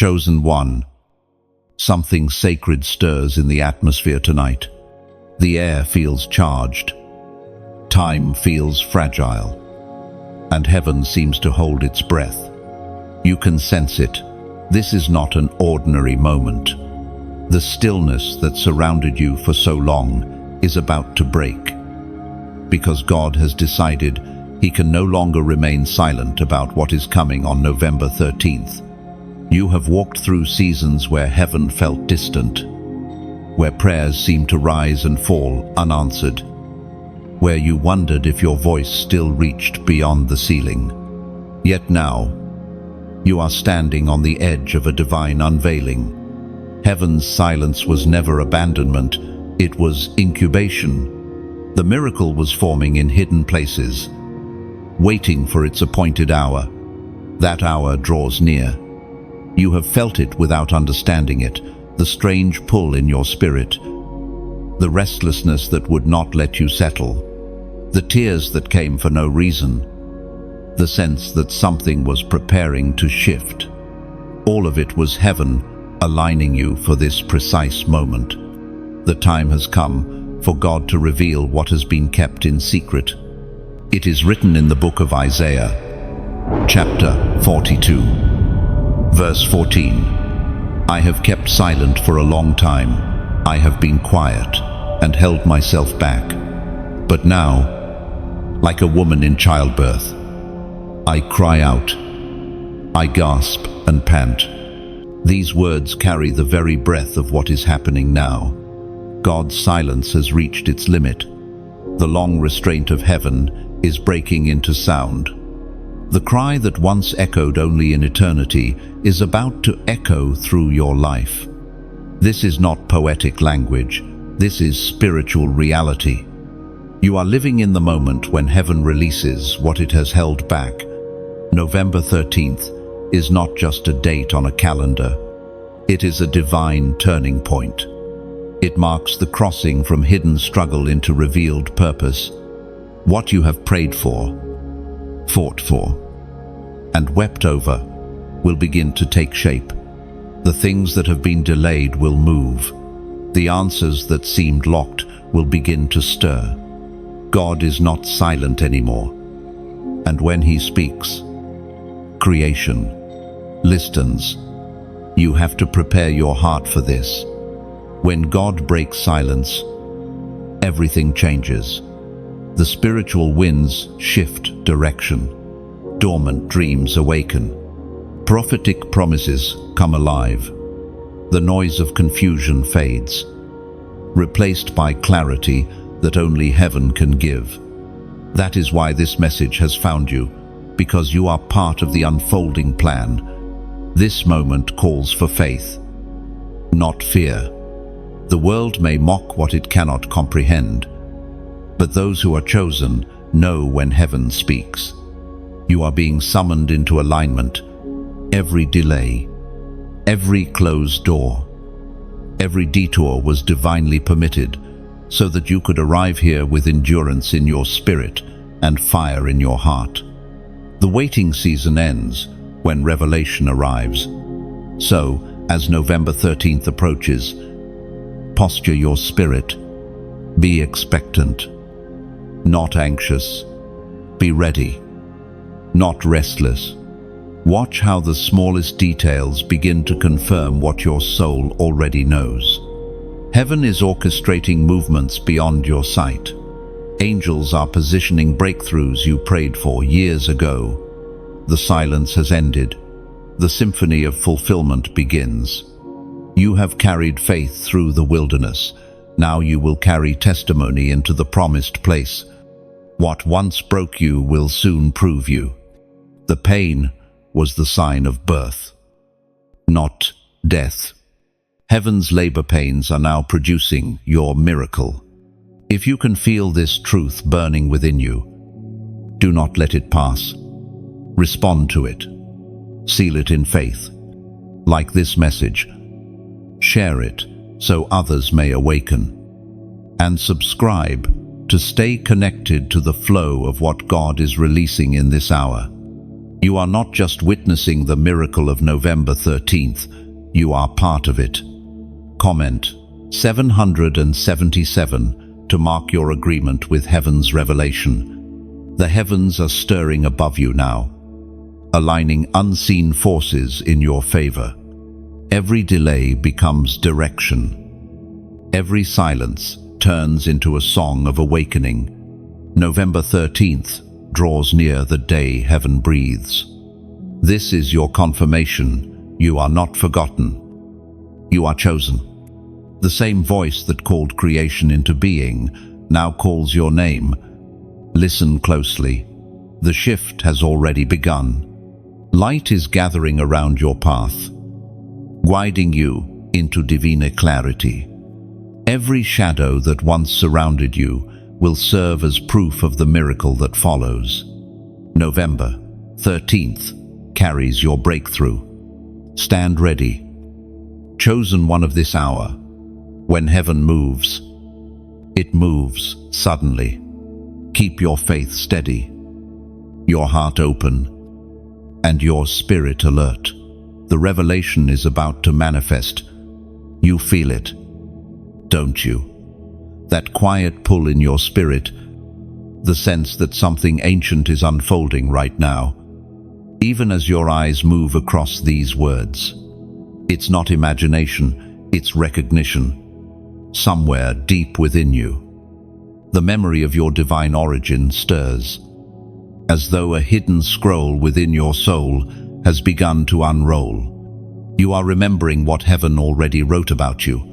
Chosen one, something sacred stirs in the atmosphere tonight. The air feels charged, time feels fragile, and heaven seems to hold its breath. You can sense it. This is not an ordinary moment. The stillness that surrounded you for so long is about to break, because God has decided He can no longer remain silent about what is coming on November 13th. You have walked through seasons where heaven felt distant, where prayers seemed to rise and fall unanswered, where you wondered if your voice still reached beyond the ceiling. Yet now, you are standing on the edge of a divine unveiling. Heaven's silence was never abandonment, it was incubation. The miracle was forming in hidden places, waiting for its appointed hour. That hour draws near. You have felt it without understanding it, the strange pull in your spirit, the restlessness that would not let you settle, the tears that came for no reason, the sense that something was preparing to shift. All of it was heaven aligning you for this precise moment. The time has come for God to reveal what has been kept in secret. It is written in the book of Isaiah, chapter 42, verse 14. I have kept silent for a long time. I have been quiet and held myself back. But now, like a woman in childbirth, I cry out, I gasp and pant. These words carry the very breath of what is happening now. God's silence has reached its limit. The long restraint of heaven is breaking into sound. The cry that once echoed only in eternity is about to echo through your life. This is not poetic language. This is spiritual reality. You are living in the moment when heaven releases what it has held back. November 13th is not just a date on a calendar. It is a divine turning point. It marks the crossing from hidden struggle into revealed purpose. What you have prayed for, fought for, and wept over will begin to take shape. The things that have been delayed will move. The answers that seemed locked will begin to stir. God is not silent anymore. And when He speaks, creation listens. You have to prepare your heart for this. When God breaks silence, everything changes. The spiritual winds shift direction. Dormant dreams awaken. Prophetic promises come alive. The noise of confusion fades, replaced by clarity that only heaven can give. That is why this message has found you, because you are part of the unfolding plan. This moment calls for faith, not fear. The world may mock what it cannot comprehend, but those who are chosen know when heaven speaks. You are being summoned into alignment. Every delay, every closed door, every detour was divinely permitted so that you could arrive here with endurance in your spirit and fire in your heart. The waiting season ends when revelation arrives. So, as November 13th approaches, posture your spirit. Be expectant, not anxious. Be ready, not restless. Watch how the smallest details begin to confirm what your soul already knows. Heaven is orchestrating movements beyond your sight. Angels are positioning breakthroughs you prayed for years ago. The silence has ended. The symphony of fulfillment begins. You have carried faith through the wilderness. Now you will carry testimony into the promised place. What once broke you will soon prove you. The pain was the sign of birth, not death. Heaven's labor pains are now producing your miracle. If you can feel this truth burning within you, do not let it pass. Respond to it. Seal it in faith. Like this message, share it so others may awaken. And subscribe to stay connected to the flow of what God is releasing in this hour. You are not just witnessing the miracle of November 13th, you are part of it. Comment 777 to mark your agreement with heaven's revelation. The heavens are stirring above you now, aligning unseen forces in your favor. Every delay becomes direction. Every silence turns into a song of awakening. November 13th draws near the day heaven breathes. This is your confirmation. You are not forgotten. You are chosen. The same voice that called creation into being now calls your name. Listen closely. The shift has already begun. Light is gathering around your path, guiding you into divine clarity. Every shadow that once surrounded you will serve as proof of the miracle that follows. November 13th carries your breakthrough. Stand ready. Chosen one of this hour. When heaven moves, it moves suddenly. Keep your faith steady, your heart open, and your spirit alert. The revelation is about to manifest. You feel it, don't you? That quiet pull in your spirit, the sense that something ancient is unfolding right now. Even as your eyes move across these words, it's not imagination, it's recognition. Somewhere deep within you, the memory of your divine origin stirs, as though a hidden scroll within your soul has begun to unroll. You are remembering what heaven already wrote about you.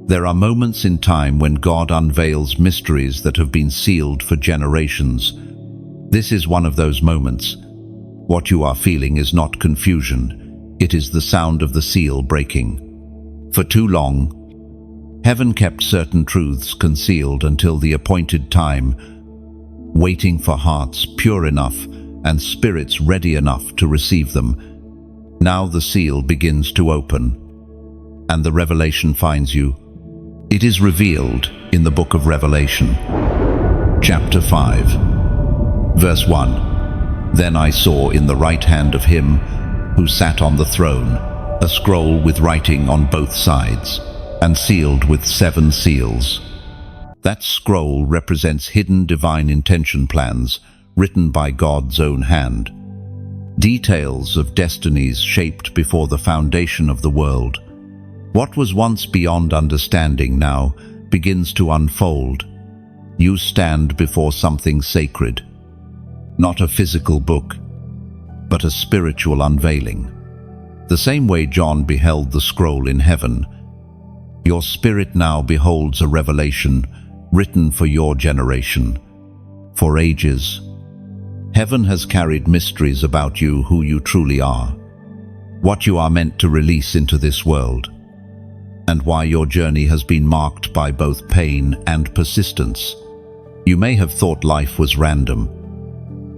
There are moments in time when God unveils mysteries that have been sealed for generations. This is one of those moments. What you are feeling is not confusion. It is the sound of the seal breaking. For too long, heaven kept certain truths concealed until the appointed time, waiting for hearts pure enough and spirits ready enough to receive them. Now the seal begins to open, and the revelation finds you. It is revealed in the book of Revelation, chapter 5, verse 1. Then I saw in the right hand of him who sat on the throne a scroll with writing on both sides, and sealed with 7 seals. That scroll represents hidden divine intention plans written by God's own hand. Details of destinies shaped before the foundation of the world. What was once beyond understanding now begins to unfold. You stand before something sacred. Not a physical book, but a spiritual unveiling. The same way John beheld the scroll in heaven, your spirit now beholds a revelation written for your generation, for ages. Heaven has carried mysteries about you, who you truly are, what you are meant to release into this world, and why your journey has been marked by both pain and persistence. You may have thought life was random,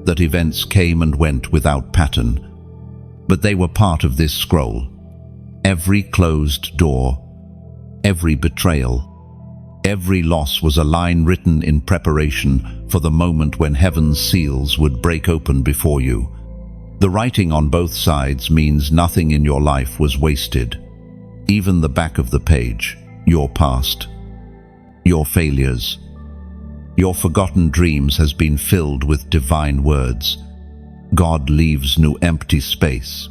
that events came and went without pattern, but they were part of this scroll. Every closed door, every betrayal, every loss was a line written in preparation for the moment when heaven's seals would break open before you. The writing on both sides means nothing in your life was wasted. Even the back of the page, your past, your failures, your forgotten dreams has been filled with divine words. God leaves no empty space.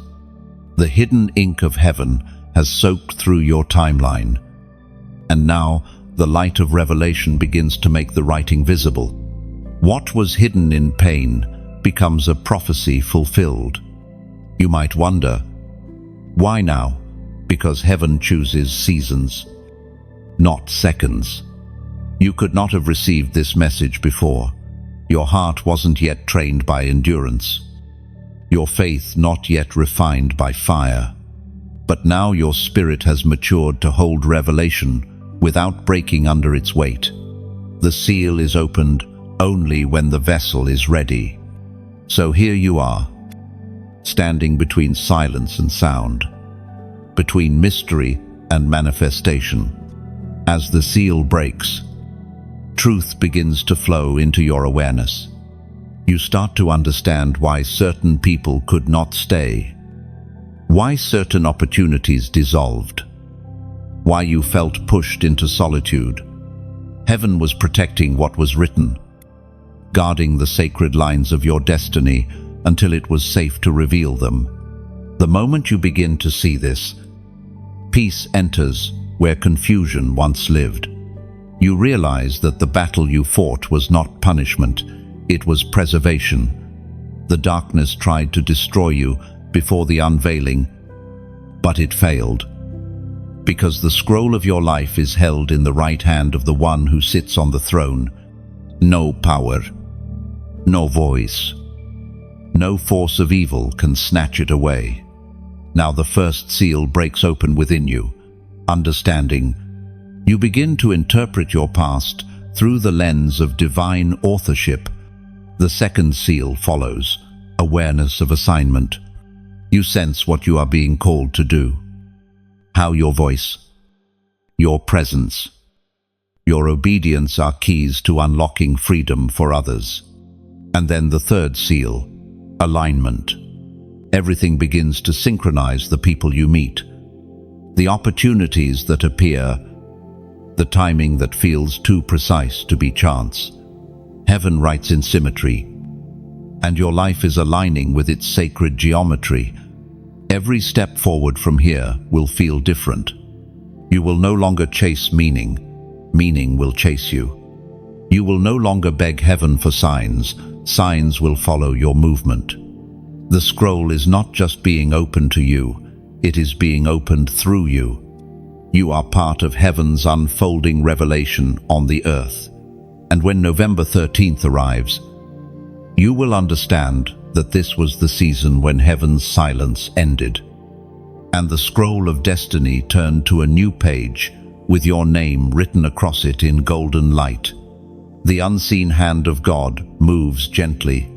The hidden ink of heaven has soaked through your timeline, and now the light of revelation begins to make the writing visible. What was hidden in pain becomes a prophecy fulfilled. You might wonder, why now? Because heaven chooses seasons, not seconds. You could not have received this message before. Your heart wasn't yet trained by endurance, your faith not yet refined by fire. But now your spirit has matured to hold revelation without breaking under its weight. The seal is opened only when the vessel is ready. So here you are, standing between silence and sound, between mystery and manifestation. As the seal breaks, truth begins to flow into your awareness. You start to understand why certain people could not stay, why certain opportunities dissolved, why you felt pushed into solitude. Heaven was protecting what was written, guarding the sacred lines of your destiny until it was safe to reveal them. The moment you begin to see this, peace enters where confusion once lived. You realize that the battle you fought was not punishment, it was preservation. The darkness tried to destroy you before the unveiling, but it failed. Because the scroll of your life is held in the right hand of the one who sits on the throne. No power, no voice, no force of evil can snatch it away. Now the first seal breaks open within you, understanding. You begin to interpret your past through the lens of divine authorship. The second seal follows, awareness of assignment. You sense what you are being called to do, how your voice, your presence, your obedience are keys to unlocking freedom for others. And then the third seal, alignment. Everything begins to synchronize: the people you meet, the opportunities that appear, the timing that feels too precise to be chance. Heaven writes in symmetry, and your life is aligning with its sacred geometry. Every step forward from here will feel different. You will no longer chase meaning, meaning will chase you. You will no longer beg heaven for signs, signs will follow your movement. The scroll is not just being opened to you, it is being opened through you. You are part of heaven's unfolding revelation on the earth. And when November 13th arrives, you will understand that this was the season when heaven's silence ended, and the scroll of destiny turned to a new page with your name written across it in golden light. The unseen hand of God moves gently,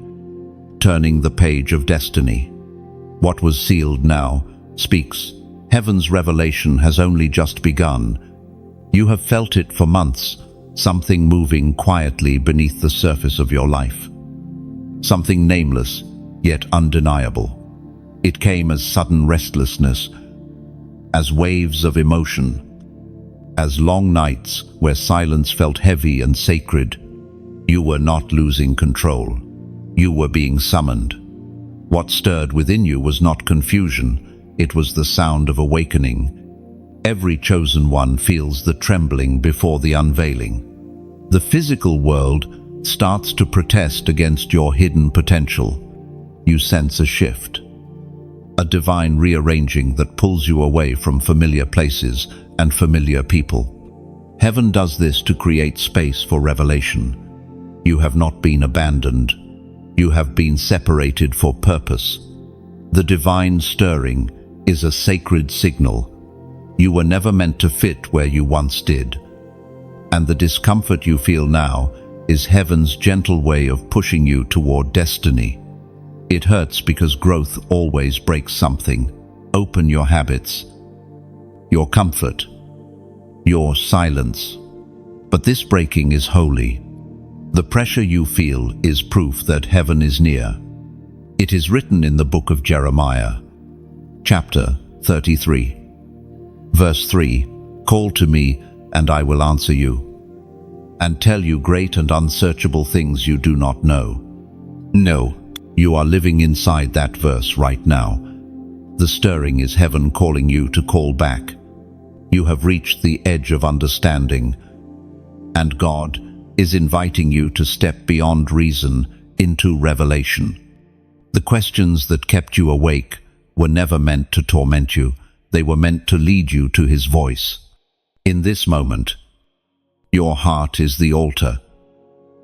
turning the page of destiny. What was sealed now speaks. Heaven's revelation has only just begun. You have felt it for months, something moving quietly beneath the surface of your life. Something nameless, yet undeniable. It came as sudden restlessness, as waves of emotion, as long nights where silence felt heavy and sacred. You were not losing control. You were being summoned. What stirred within you was not confusion, it was the sound of awakening. Every chosen one feels the trembling before the unveiling. The physical world starts to protest against your hidden potential. You sense a shift, a divine rearranging that pulls you away from familiar places and familiar people. Heaven does this to create space for revelation. You have not been abandoned. You have been separated for purpose. The divine stirring is a sacred signal. You were never meant to fit where you once did. And the discomfort you feel now is heaven's gentle way of pushing you toward destiny. It hurts because growth always breaks something. Open your habits, your comfort, your silence. But this breaking is holy. The pressure you feel is proof that heaven is near. It is written in the book of Jeremiah, chapter 33, verse 3, "Call to me, and I will answer you, and tell you great and unsearchable things you do not know." No, you are living inside that verse right now. The stirring is heaven calling you to call back. You have reached the edge of understanding, and God is inviting you to step beyond reason into revelation. The questions that kept you awake were never meant to torment you. They were meant to lead you to His voice. In this moment, your heart is the altar,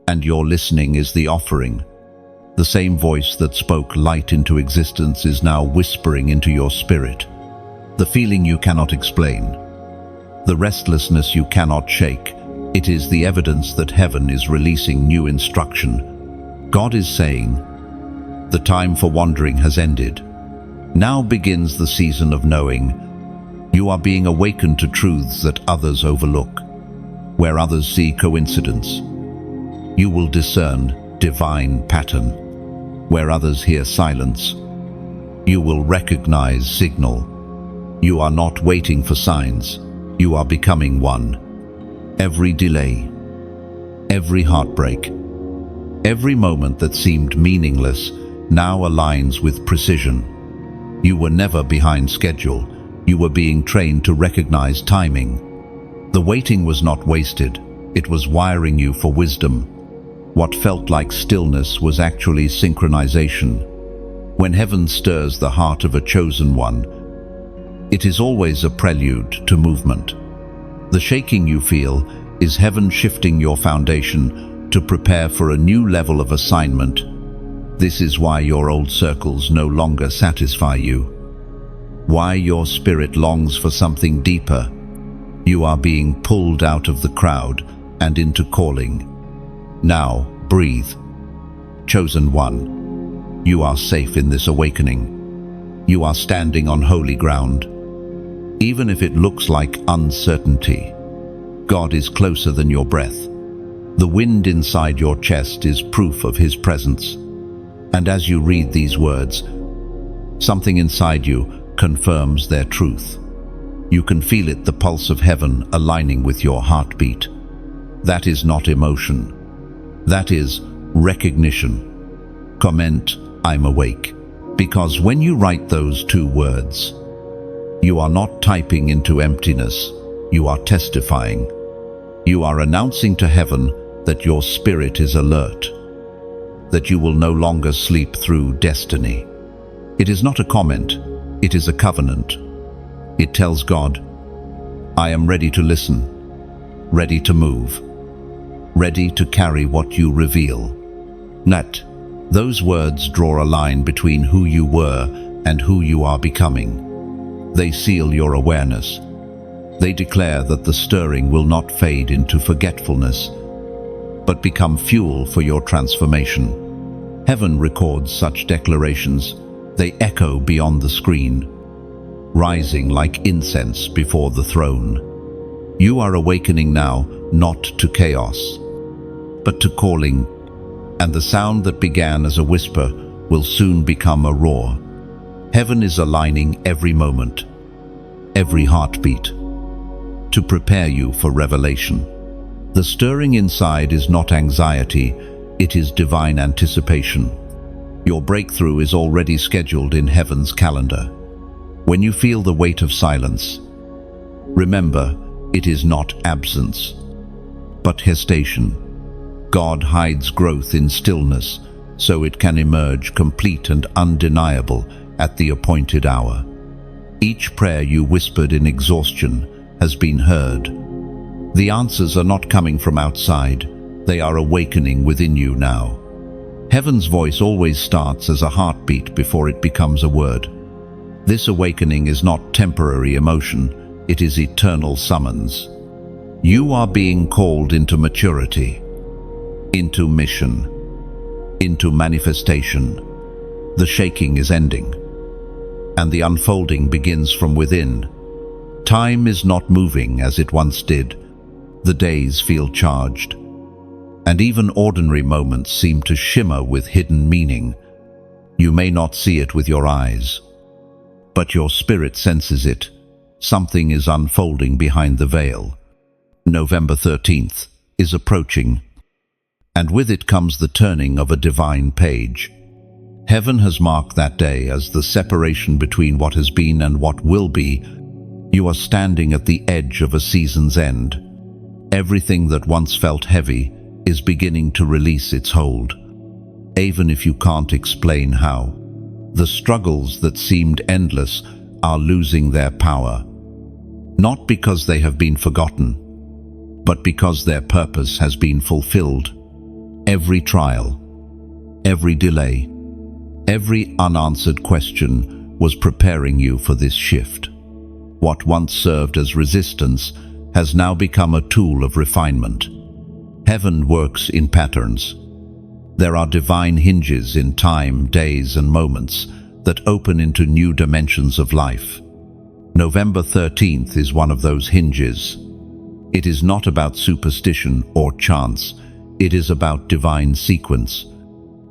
and your listening is the offering. The same voice that spoke light into existence is now whispering into your spirit. The feeling you cannot explain, the restlessness you cannot shake, it is the evidence that heaven is releasing new instruction. God is saying, the time for wandering has ended. Now begins the season of knowing. You are being awakened to truths that others overlook. Where others see coincidence, you will discern divine pattern. Where others hear silence, you will recognize signal. You are not waiting for signs, you are becoming one. Every delay, every heartbreak, every moment that seemed meaningless now aligns with precision. You were never behind schedule, you were being trained to recognize timing. The waiting was not wasted, it was wiring you for wisdom. What felt like stillness was actually synchronization. When heaven stirs the heart of a chosen one, it is always a prelude to movement. The shaking you feel is heaven shifting your foundation to prepare for a new level of assignment. This is why your old circles no longer satisfy you. Why your spirit longs for something deeper. You are being pulled out of the crowd and into calling. Now, breathe. Chosen one, you are safe in this awakening. You are standing on holy ground. Even if it looks like uncertainty, God is closer than your breath. The wind inside your chest is proof of His presence. And as you read these words, something inside you confirms their truth. You can feel it, the pulse of heaven aligning with your heartbeat. That is not emotion. That is recognition. Comment, I'm awake. Because when you write those two words, you are not typing into emptiness, you are testifying. You are announcing to heaven that your spirit is alert, that you will no longer sleep through destiny. It is not a comment, it is a covenant. It tells God, I am ready to listen, ready to move, ready to carry what you reveal. Let those words draw a line between who you were and who you are becoming. They seal your awareness. They declare that the stirring will not fade into forgetfulness, but become fuel for your transformation. Heaven records such declarations. They echo beyond the screen, rising like incense before the throne. You are awakening now, not to chaos, but to calling, and the sound that began as a whisper will soon become a roar. Heaven is aligning every moment, every heartbeat, to prepare you for revelation. The stirring inside is not anxiety, it is divine anticipation. Your breakthrough is already scheduled in heaven's calendar. When you feel the weight of silence, remember, it is not absence, but gestation. God hides growth in stillness, so it can emerge complete and undeniable at the appointed hour. Each prayer you whispered in exhaustion has been heard. The answers are not coming from outside, they are awakening within you now. Heaven's voice always starts as a heartbeat before it becomes a word. This awakening is not temporary emotion, it is eternal summons. You are being called into maturity, into mission, into manifestation. The shaking is ending, and the unfolding begins from within. Time is not moving as it once did. The days feel charged, and even ordinary moments seem to shimmer with hidden meaning. You may not see it with your eyes, but your spirit senses it. Something is unfolding behind the veil. November 13th is approaching, and with it comes the turning of a divine page. Heaven has marked that day as the separation between what has been and what will be. You are standing at the edge of a season's end. Everything that once felt heavy is beginning to release its hold, even if you can't explain how. The struggles that seemed endless are losing their power, not because they have been forgotten, but because their purpose has been fulfilled. Every trial, every delay, every unanswered question was preparing you for this shift. What once served as resistance has now become a tool of refinement. Heaven works in patterns. There are divine hinges in time, days, and moments that open into new dimensions of life. November 13th is one of those hinges. It is not about superstition or chance. It is about divine sequence.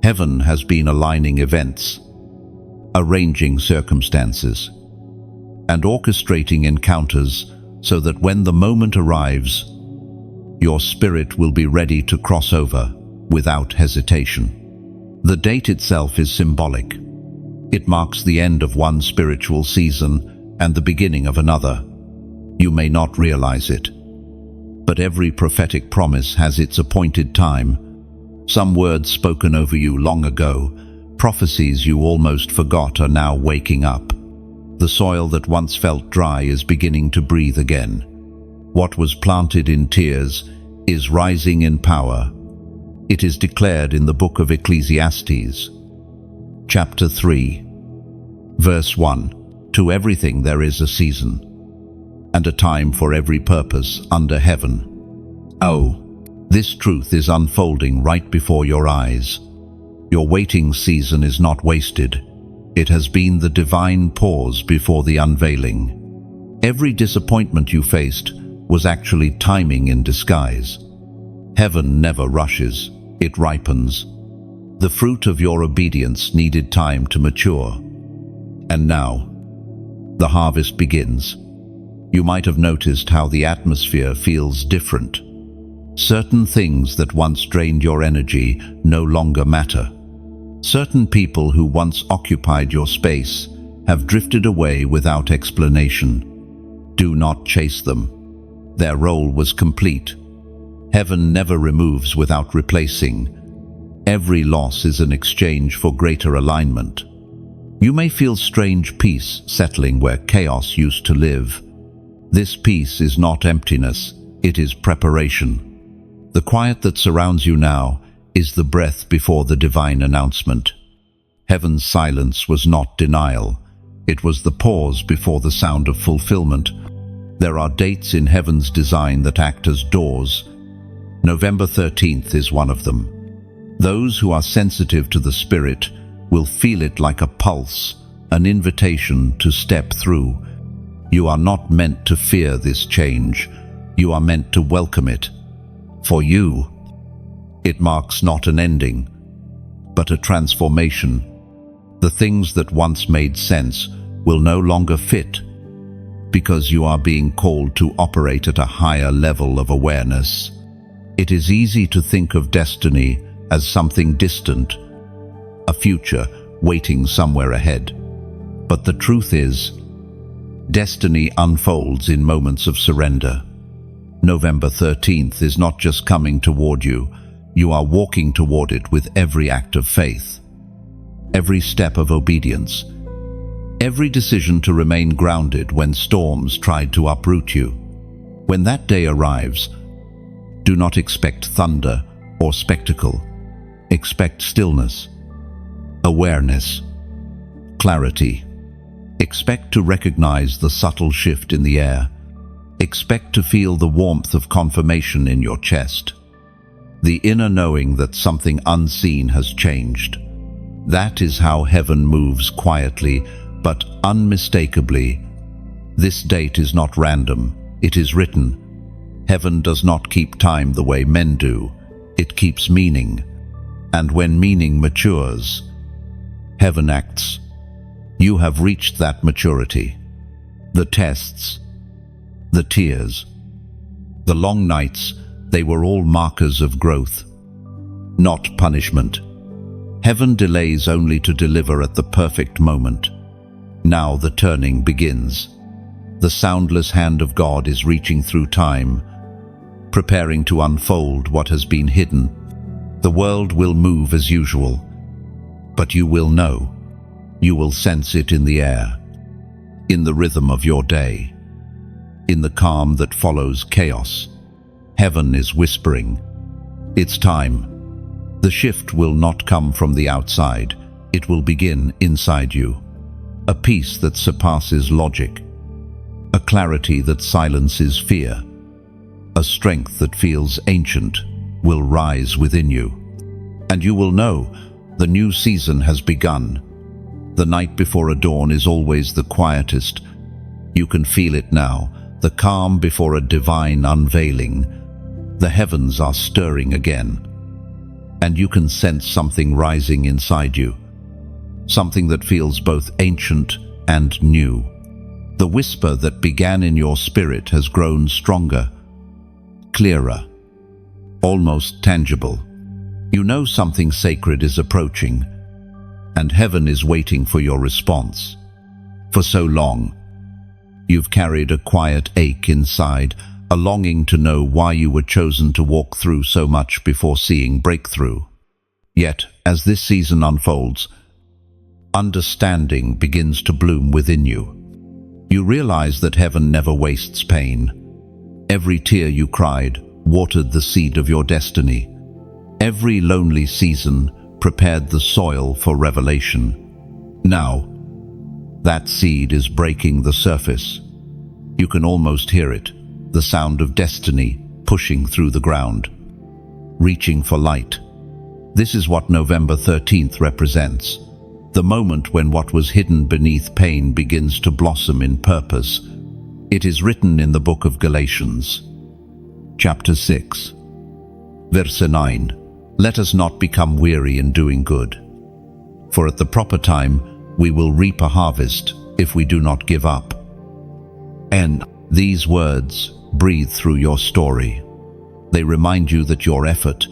Heaven has been aligning events, arranging circumstances, and orchestrating encounters so that when the moment arrives, your spirit will be ready to cross over without hesitation. The date itself is symbolic. It marks the end of one spiritual season and the beginning of another. You may not realize it, but every prophetic promise has its appointed time. Some words spoken over you long ago, prophecies you almost forgot, are now waking up. The soil that once felt dry is beginning to breathe again. What was planted in tears is rising in power. It is declared in the book of Ecclesiastes, chapter 3, verse 1. To everything there is a season, and a time for every purpose under heaven. Oh, this truth is unfolding right before your eyes. Your waiting season is not wasted. It has been the divine pause before the unveiling. Every disappointment you faced was actually timing in disguise. Heaven never rushes, it ripens. The fruit of your obedience needed time to mature. And now, the harvest begins. You might have noticed how the atmosphere feels different. Certain things that once drained your energy no longer matter. Certain people who once occupied your space have drifted away without explanation. Do not chase them. Their role was complete. Heaven never removes without replacing. Every loss is an exchange for greater alignment. You may feel strange peace settling where chaos used to live. This peace is not emptiness, it is preparation. The quiet that surrounds you now is the breath before the divine announcement. Heaven's silence was not denial. It was the pause before the sound of fulfillment. There are dates in heaven's design that act as doors. November 13th is one of them. Those who are sensitive to the Spirit will feel it like a pulse, an invitation to step through. You are not meant to fear this change. You are meant to welcome it. For you, it marks not an ending, but a transformation. The things that once made sense will no longer fit, because you are being called to operate at a higher level of awareness. It is easy to think of destiny as something distant, a future waiting somewhere ahead. But the truth is, destiny unfolds in moments of surrender. November 13th is not just coming toward you, you are walking toward it with every act of faith, every step of obedience, every decision to remain grounded when storms tried to uproot you. When that day arrives, do not expect thunder or spectacle. Expect stillness, awareness, clarity. Expect to recognize the subtle shift in the air. Expect to feel the warmth of confirmation in your chest, the inner knowing that something unseen has changed. That is how heaven moves quietly but unmistakably. This date is not random, it is written. Heaven does not keep time the way men do, it keeps meaning. And when meaning matures, heaven acts. You have reached that maturity. The tests, the tears, the long nights, they were all markers of growth, not punishment. Heaven delays only to deliver at the perfect moment. Now the turning begins. The soundless hand of God is reaching through time, preparing to unfold what has been hidden. The world will move as usual, but you will know. You will sense it in the air, in the rhythm of your day, in the calm that follows chaos. Heaven is whispering, it's time. The shift will not come from the outside, it will begin inside you. A peace that surpasses logic, a clarity that silences fear, a strength that feels ancient will rise within you. And you will know the new season has begun. The night before a dawn is always the quietest. You can feel it now, the calm before a divine unveiling. The heavens are stirring again. and you can sense something rising inside you, something that feels both ancient and new. The whisper that began in your spirit has grown stronger, clearer, almost tangible. You know something sacred is approaching, and heaven is waiting for your response. For so long, you've carried a quiet ache inside, a longing to know why you were chosen to walk through so much before seeing breakthrough. Yet, as this season unfolds, understanding begins to bloom within you. You realize that heaven never wastes pain. Every tear you cried watered the seed of your destiny. Every lonely season prepared the soil for revelation. Now, that seed is breaking the surface. You can almost hear it, the sound of destiny pushing through the ground, reaching for light. This is what November 13th represents. The moment when what was hidden beneath pain begins to blossom in purpose. It is written in the book of Galatians, chapter 6, verse 9. Let us not become weary in doing good, for at the proper time we will reap a harvest if we do not give up. And these words breathe through your story. They remind you that your effort,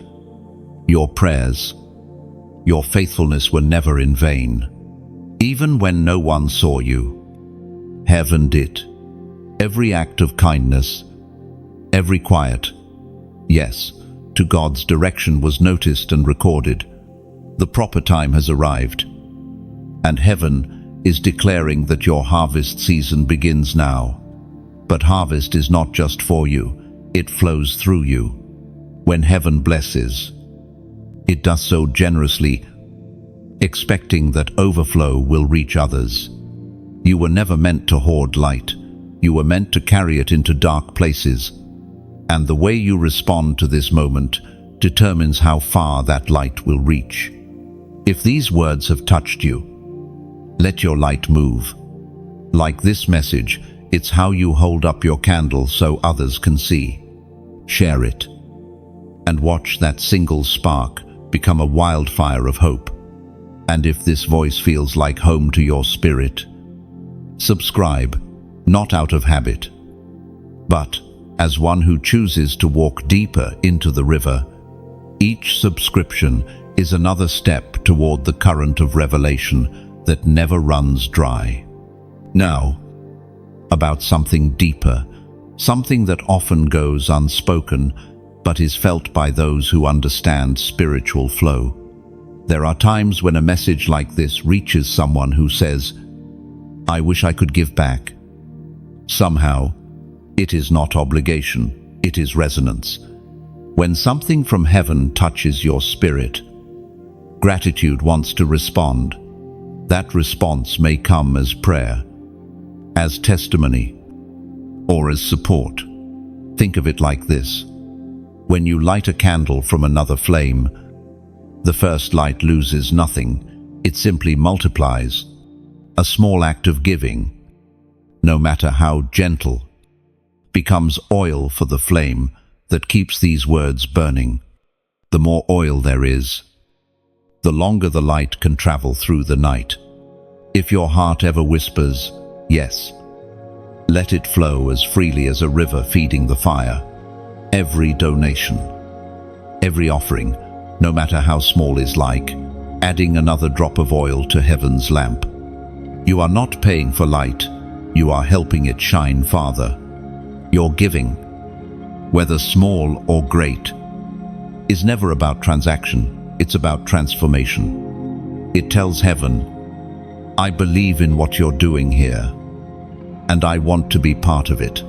your prayers, your faithfulness were never in vain. Even when no one saw you, heaven did. Every act of kindness, every quiet yes to God's direction was noticed and recorded. The proper time has arrived, and heaven is declaring that your harvest season begins now. But harvest is not just for you, it flows through you. When heaven blesses, it does so generously, expecting that overflow will reach others. You were never meant to hoard light. You were meant to carry it into dark places. And the way you respond to this moment determines how far that light will reach. If these words have touched you, let your light move. Like this message, it's how you hold up your candle so others can see. Share it, and watch that single spark become a wildfire of hope. And if this voice feels like home to your spirit, subscribe, not out of habit, but as one who chooses to walk deeper into the river. Each subscription is another step toward the current of revelation that never runs dry. Now, about something deeper, something that often goes unspoken, but is felt by those who understand spiritual flow. There are times when a message like this reaches someone who says, "I wish I could give back." Somehow, it is not obligation, it is resonance. When something from heaven touches your spirit, gratitude wants to respond. That response may come as prayer, as testimony, or as support. Think of it like this. When you light a candle from another flame, the first light loses nothing, it simply multiplies. A small act of giving, no matter how gentle, becomes oil for the flame that keeps these words burning. The more oil there is, the longer the light can travel through the night. If your heart ever whispers, yes, let it flow as freely as a river feeding the fire. Every donation, every offering, no matter how small, is like adding another drop of oil to heaven's lamp. You are not paying for light, you are helping it shine farther. Your giving, whether small or great, is never about transaction, it's about transformation. It tells heaven, I believe in what you're doing here, and I want to be part of it.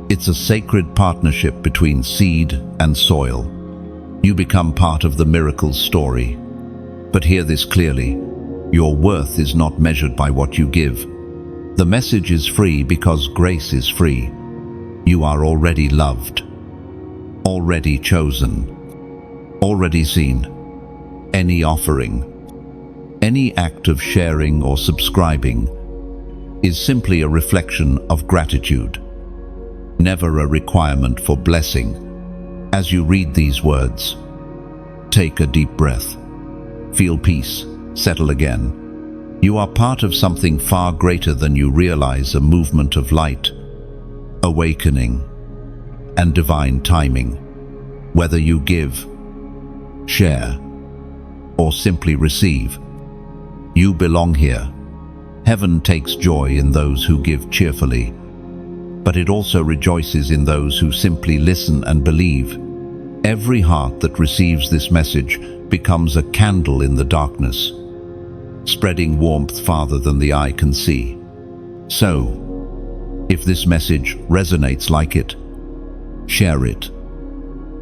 It's a sacred partnership between seed and soil. You become part of the miracle's story. But hear this clearly, your worth is not measured by what you give. The message is free because grace is free. You are already loved, already chosen, already seen. Any offering, any act of sharing or subscribing is simply a reflection of gratitude, never a requirement for blessing. As you read these words, Take a deep breath. Feel peace. Settle again. You are part of something far greater than you realize, a movement of light, awakening, and divine timing. Whether you give, share, or simply receive, you belong here. Heaven takes joy in those who give cheerfully, but it also rejoices in those who simply listen and believe. Every heart that receives this message becomes a candle in the darkness, spreading warmth farther than the eye can see. So, if this message resonates like it, share it,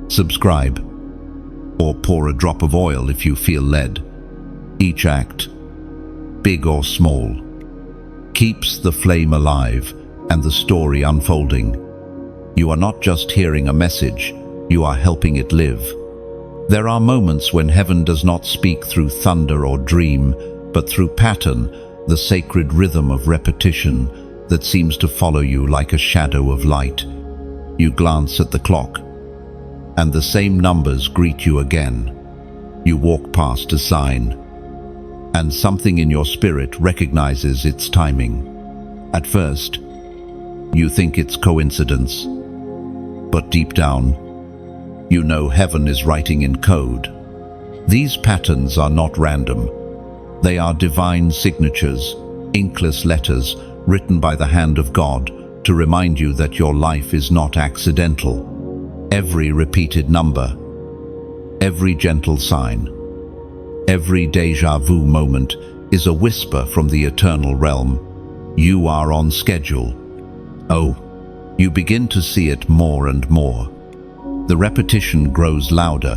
subscribe, or pour a drop of oil if you feel led. Each act, big or small, keeps the flame alive and the story unfolding. You are not just hearing a message, you are helping it live. There are moments when heaven does not speak through thunder or dream, but through pattern, the sacred rhythm of repetition that seems to follow you like a shadow of light. You glance at the clock, and the same numbers greet you again. You walk past a sign, and something in your spirit recognizes its timing. At first, you think it's coincidence, but deep down, you know heaven is writing in code. These patterns are not random. They are divine signatures, inkless letters written by the hand of God to remind you that your life is not accidental. Every repeated number, every gentle sign, every déjà vu moment is a whisper from the eternal realm. You are on schedule. Oh, you begin to see it more and more. The repetition grows louder,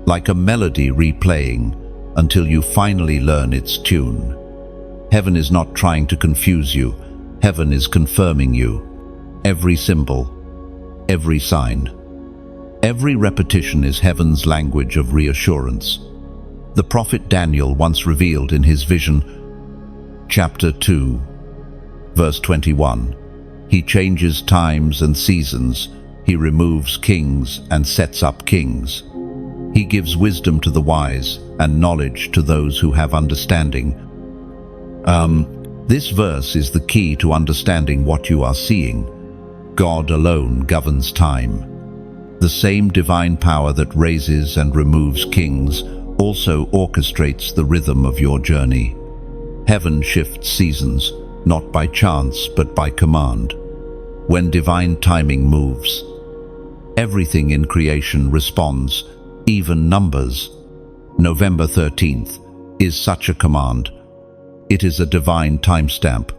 like a melody replaying, until you finally learn its tune. Heaven is not trying to confuse you. Heaven is confirming you. Every symbol, every sign, every repetition is heaven's language of reassurance. The prophet Daniel once revealed in his vision, chapter 2, verse 21, He changes times and seasons. He removes kings and sets up kings. He gives wisdom to the wise and knowledge to those who have understanding. This verse is the key to understanding what you are seeing. God alone governs time. The same divine power that raises and removes kings also orchestrates the rhythm of your journey. Heaven shifts seasons, not by chance but by command. When divine timing moves, everything in creation responds, even numbers. November 13th is such a command. It is a divine timestamp,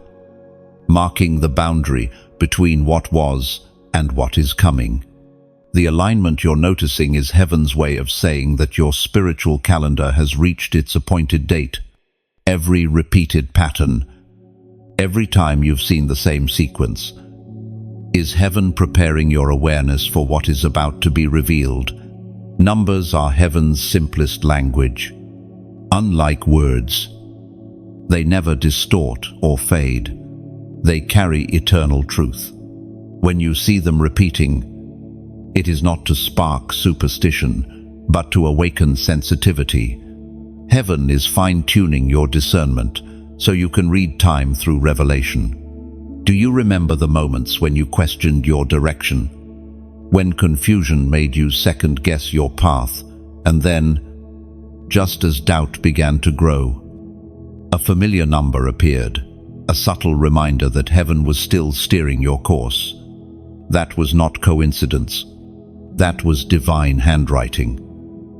marking the boundary between what was and what is coming. The alignment you're noticing is heaven's way of saying that your spiritual calendar has reached its appointed date. Every repeated pattern, every time you've seen the same sequence, is heaven preparing your awareness for what is about to be revealed. Numbers are heaven's simplest language. Unlike words, they never distort or fade. They carry eternal truth. When you see them repeating, it is not to spark superstition, but to awaken sensitivity. Heaven is fine-tuning your discernment so you can read time through revelation. Do you remember the moments when you questioned your direction? When confusion made you second-guess your path, and then, just as doubt began to grow, a familiar number appeared, a subtle reminder that heaven was still steering your course. That was not coincidence. That was divine handwriting.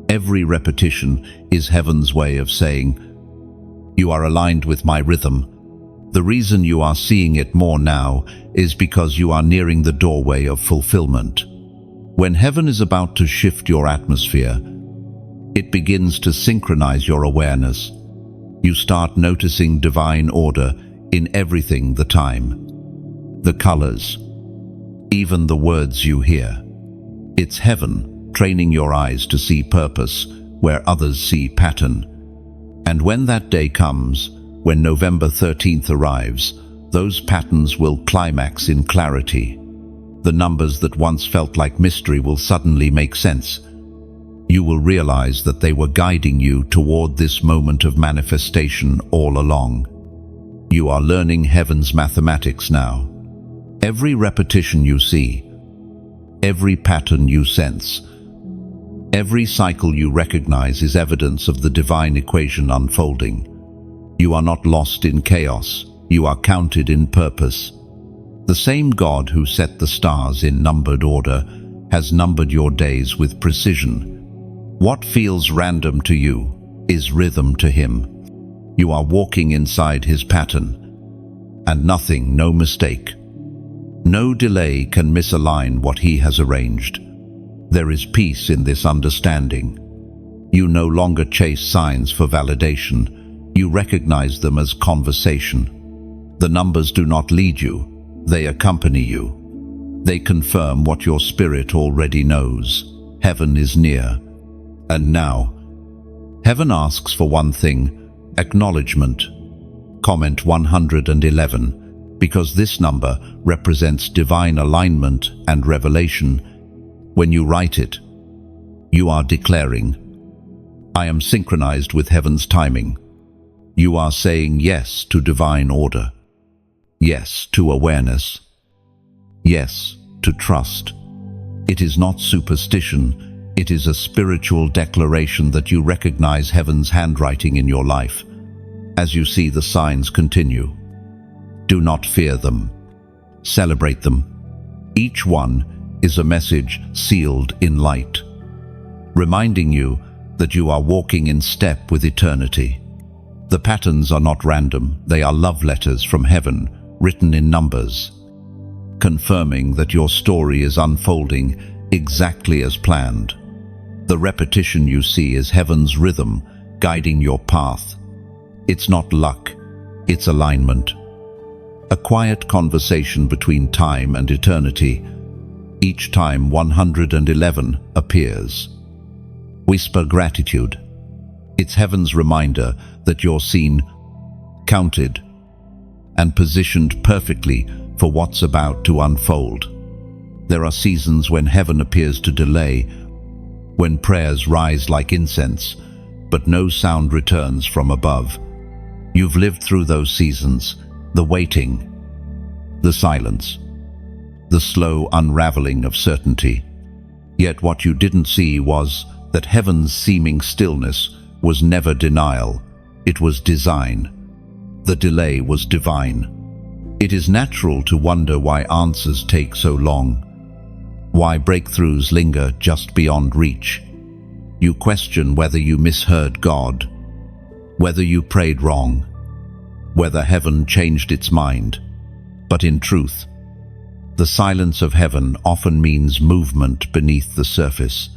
Every repetition is heaven's way of saying, "You are aligned with my rhythm." The reason you are seeing it more now is because you are nearing the doorway of fulfillment. When heaven is about to shift your atmosphere, it begins to synchronize your awareness. You start noticing divine order in everything, the time, the colors, even the words you hear. It's heaven training your eyes to see purpose where others see pattern. And when that day comes, when November 13th arrives, those patterns will climax in clarity. The numbers that once felt like mystery will suddenly make sense. you will realize that they were guiding you toward this moment of manifestation all along. You are learning heaven's mathematics now. Every repetition you see, every pattern you sense, every cycle you recognize is evidence of the divine equation unfolding. You are not lost in chaos, you are counted in purpose. The same God who set the stars in numbered order has numbered your days with precision. What feels random to you is rhythm to Him. You are walking inside His pattern, and nothing, no mistake, no delay can misalign what He has arranged. There is peace in this understanding. You no longer chase signs for validation. You recognize them as conversation. The numbers do not lead you, they accompany you. They confirm what your spirit already knows. Heaven is near. And now, heaven asks for one thing: acknowledgement. Comment 111, because this number represents divine alignment and revelation. When you write it, you are declaring, I am synchronized with heaven's timing. You are saying yes to divine order, yes to awareness, yes to trust. It is not superstition. It is a spiritual declaration that you recognize heaven's handwriting in your life. As you see the signs continue, do not fear them. Celebrate them. Each one is a message sealed in light, reminding you that you are walking in step with eternity. The patterns are not random. They are love letters from heaven, written in numbers, confirming that your story is unfolding exactly as planned. The repetition you see is heaven's rhythm guiding your path. It's not luck, it's alignment. A quiet conversation between time and eternity. Each time 111 appears. Whisper gratitude. It's heaven's reminder that you're seen, counted, and positioned perfectly for what's about to unfold. There are seasons when heaven appears to delay, when prayers rise like incense, but no sound returns from above. You've lived through those seasons, the waiting, the silence, the slow unraveling of certainty. Yet what you didn't see was that heaven's seeming stillness was never denial, it was design. The delay was divine. It is natural to wonder why answers take so long, why breakthroughs linger just beyond reach. You question whether you misheard God, whether you prayed wrong, whether heaven changed its mind. But in truth, the silence of heaven often means movement beneath the surface.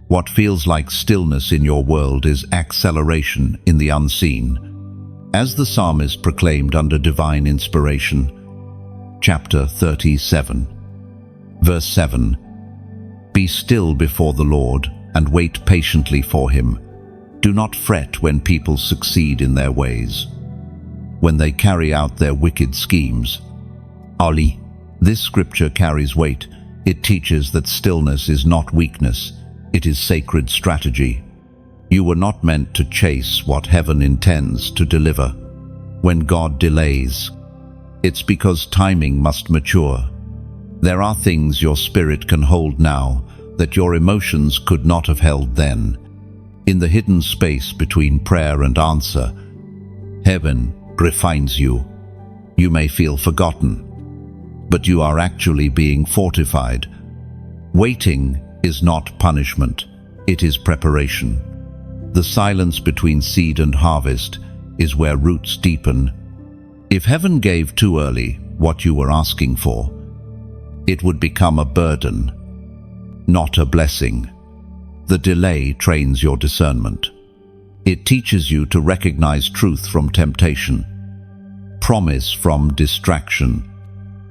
What feels like stillness in your world is acceleration in the unseen. As the psalmist proclaimed under divine inspiration, chapter 37, verse 7, Be still before the Lord and wait patiently for Him. Do not fret when people succeed in their ways, when they carry out their wicked schemes. Ali, this scripture carries weight. It teaches that stillness is not weakness, it is sacred strategy. You were not meant to chase what heaven intends to deliver. When God delays, it's because timing must mature. There are things your spirit can hold now that your emotions could not have held then. In the hidden space between prayer and answer, heaven refines you. You may feel forgotten, but you are actually being fortified. Waiting is not punishment, it is preparation. The silence between seed and harvest is where roots deepen. If heaven gave too early what you were asking for, it would become a burden, not a blessing. The delay trains your discernment. It teaches you to recognize truth from temptation, promise from distraction.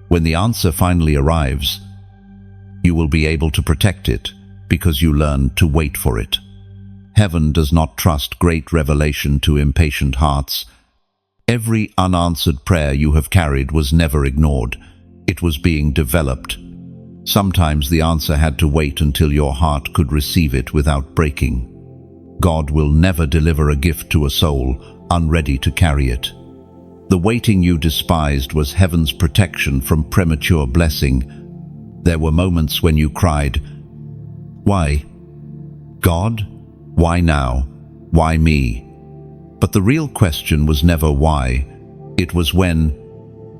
When the answer finally arrives, you will be able to protect it because you learned to wait for it. Heaven does not trust great revelation to impatient hearts. Every unanswered prayer you have carried was never ignored. It was being developed. Sometimes the answer had to wait until your heart could receive it without breaking. God will never deliver a gift to a soul unready to carry it. The waiting you despised was heaven's protection from premature blessing. There were moments when you cried, "Why? God? Why now? Why me?" But the real question was never why. It was when.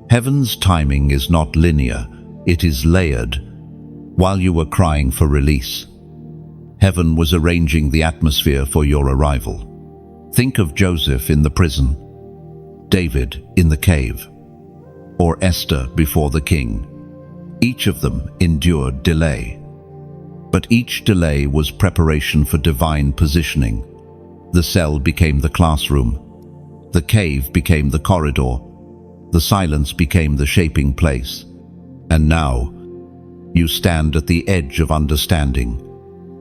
Heaven's timing is not linear, it is layered. While you were crying for release, heaven was arranging the atmosphere for your arrival. Think of Joseph in the prison, David in the cave, or Esther before the king. Each of them endured delay. But each delay was preparation for divine positioning. The cell became the classroom. The cave became the corridor. The silence became the shaping place. And now, you stand at the edge of understanding.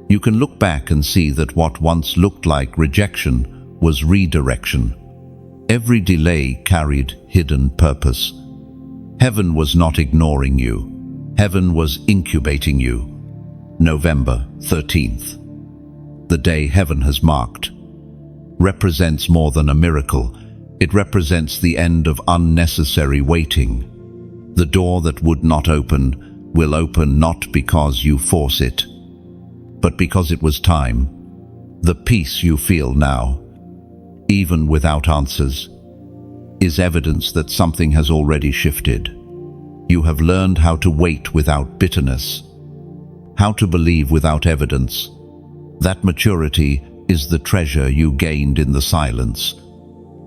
You can look back and see that what once looked like rejection was redirection. Every delay carried hidden purpose. Heaven was not ignoring you. Heaven was incubating you. November 13th. The day heaven has marked represents more than a miracle. It represents the end of unnecessary waiting. The door that would not open will open not because you force it, but because it was time. The peace you feel now, even without answers, is evidence that something has already shifted. You have learned how to wait without bitterness, how to believe without evidence. That maturity is the treasure you gained in the silence.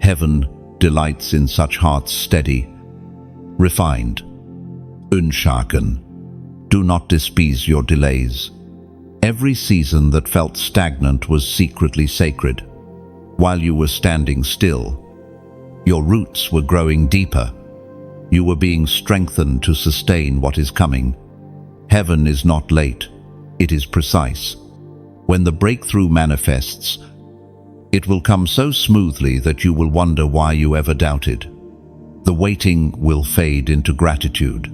Heaven delights in such hearts steady, refined, unshaken. Do not despise your delays. Every season that felt stagnant was secretly sacred. While you were standing still, your roots were growing deeper. You were being strengthened to sustain what is coming. Heaven is not late, it is precise. When the breakthrough manifests, it will come so smoothly that you will wonder why you ever doubted. The waiting will fade into gratitude.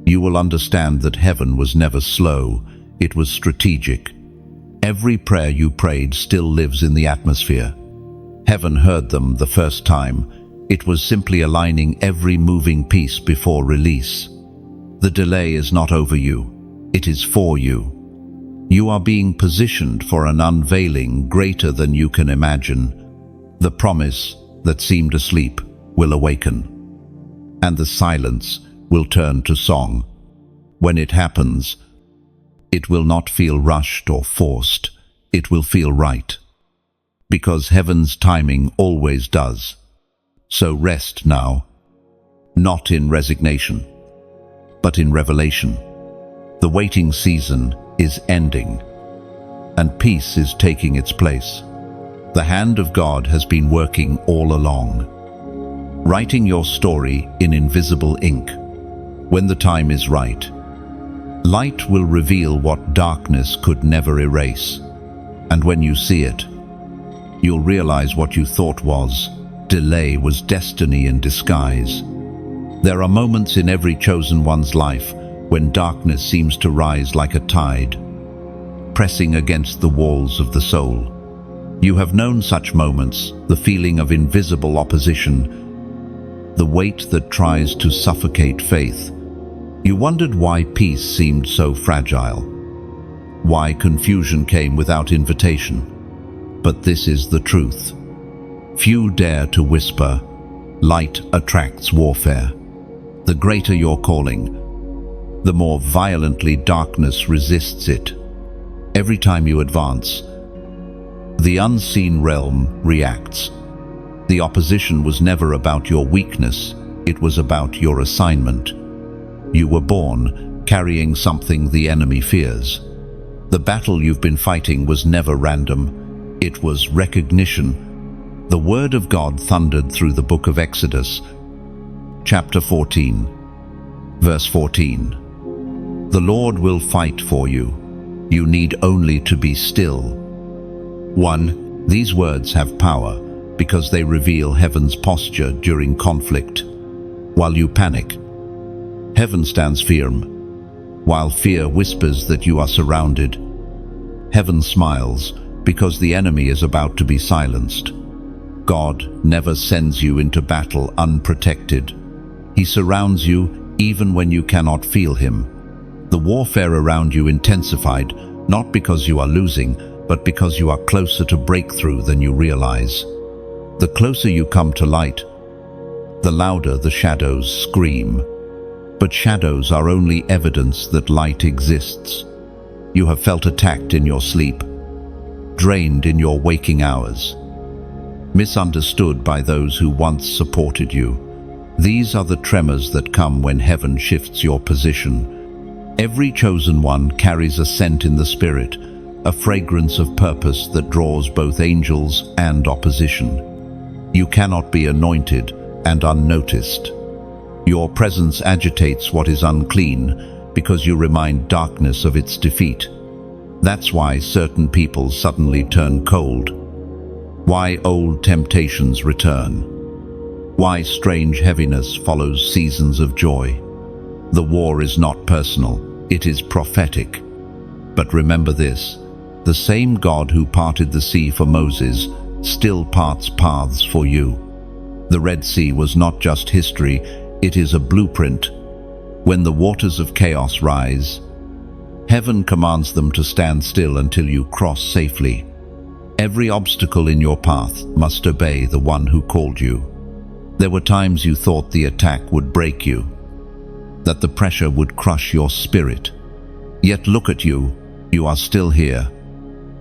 You will understand that heaven was never slow, it was strategic. Every prayer you prayed still lives in the atmosphere. Heaven heard them the first time. It was simply aligning every moving piece before release. The delay is not over you, it is for you. You are being positioned for an unveiling greater than you can imagine. The promise that seemed asleep will awaken, and the silence will turn to song. When it happens, it will not feel rushed or forced. It will feel right, because heaven's timing always does. So rest now, not in resignation, but in revelation. The waiting season is ending, and peace is taking its place. The hand of God has been working all along, writing your story in invisible ink. When the time is right, light will reveal what darkness could never erase. And when you see it, you'll realize what you thought was delay was destiny in disguise. There are moments in every chosen one's life when darkness seems to rise like a tide, pressing against the walls of the soul. You have known such moments, the feeling of invisible opposition, the weight that tries to suffocate faith. You wondered why peace seemed so fragile, why confusion came without invitation. But this is the truth. Few dare to whisper, light attracts warfare. The greater your calling, the more violently darkness resists it. Every time you advance, the unseen realm reacts. The opposition was never about your weakness, it was about your assignment. You were born carrying something the enemy fears. The battle you've been fighting was never random, it was recognition. The word of God thundered through the book of Exodus, chapter 14, verse 14. The Lord will fight for you. You need only to be still. 1. These words have power because they reveal heaven's posture during conflict. While you panic, heaven stands firm. While fear whispers that you are surrounded, heaven smiles because the enemy is about to be silenced. God never sends you into battle unprotected. He surrounds you even when you cannot feel him. The warfare around you intensified, not because you are losing, but because you are closer to breakthrough than you realize. The closer you come to light, the louder the shadows scream. But shadows are only evidence that light exists. You have felt attacked in your sleep, drained in your waking hours, misunderstood by those who once supported you. These are the tremors that come when heaven shifts your position. Every chosen one carries a scent in the spirit, a fragrance of purpose that draws both angels and opposition. You cannot be anointed and unnoticed. Your presence agitates what is unclean because you remind darkness of its defeat. That's why certain people suddenly turn cold. Why old temptations return. Why strange heaviness follows seasons of joy. The war is not personal, it is prophetic. But remember this, the same God who parted the sea for Moses still parts paths for you. The Red Sea was not just history, it is a blueprint. When the waters of chaos rise, heaven commands them to stand still until you cross safely. Every obstacle in your path must obey the one who called you. There were times you thought the attack would break you, that the pressure would crush your spirit. Yet look at you, you are still here.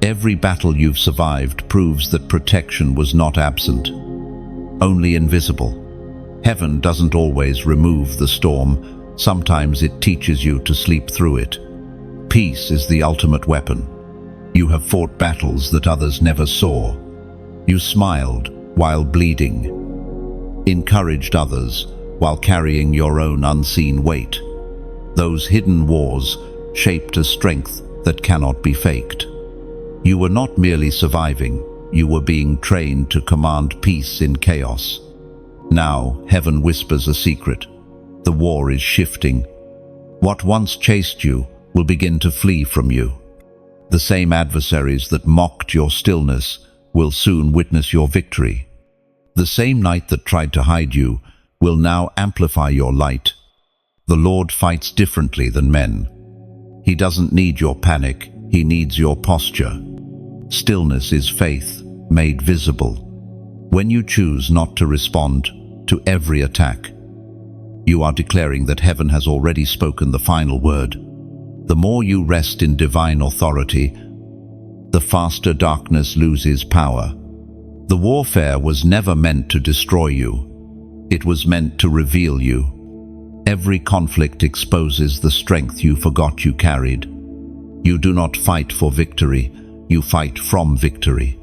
Every battle you've survived proves that protection was not absent, only invisible. Heaven doesn't always remove the storm, sometimes it teaches you to sleep through it. Peace is the ultimate weapon. You have fought battles that others never saw. You smiled while bleeding, encouraged others while carrying your own unseen weight. Those hidden wars shaped a strength that cannot be faked. You were not merely surviving, you were being trained to command peace in chaos. Now, heaven whispers a secret. The war is shifting. What once chased you will begin to flee from you. The same adversaries that mocked your stillness will soon witness your victory. The same night that tried to hide you will now amplify your light. The Lord fights differently than men. He doesn't need your panic, he needs your posture. Stillness is faith made visible. When you choose not to respond to every attack, you are declaring that heaven has already spoken the final word. The more you rest in divine authority, the faster darkness loses power. The warfare was never meant to destroy you. It was meant to reveal you. Every conflict exposes the strength you forgot you carried. You do not fight for victory, you fight from victory.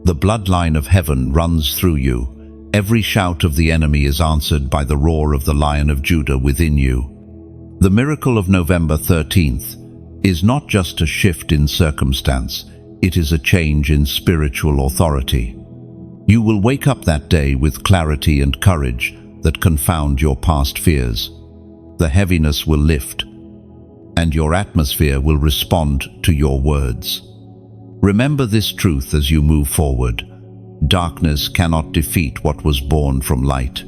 The bloodline of heaven runs through you. Every shout of the enemy is answered by the roar of the Lion of Judah within you. The miracle of November 13th is not just a shift in circumstance, it is a change in spiritual authority. You will wake up that day with clarity and courage that confound your past fears. The heaviness will lift, and your atmosphere will respond to your words. Remember this truth as you move forward. Darkness cannot defeat what was born from light.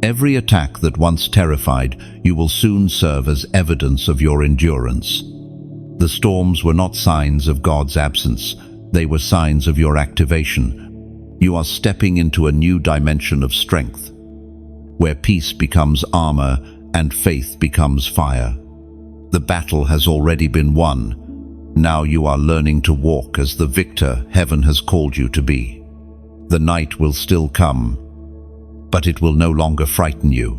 Every attack that once terrified you will soon serve as evidence of your endurance. The storms were not signs of God's absence, they were signs of your activation. You are stepping into a new dimension of strength, where peace becomes armor and faith becomes fire. The battle has already been won. Now you are learning to walk as the victor heaven has called you to be. The night will still come, but it will no longer frighten you.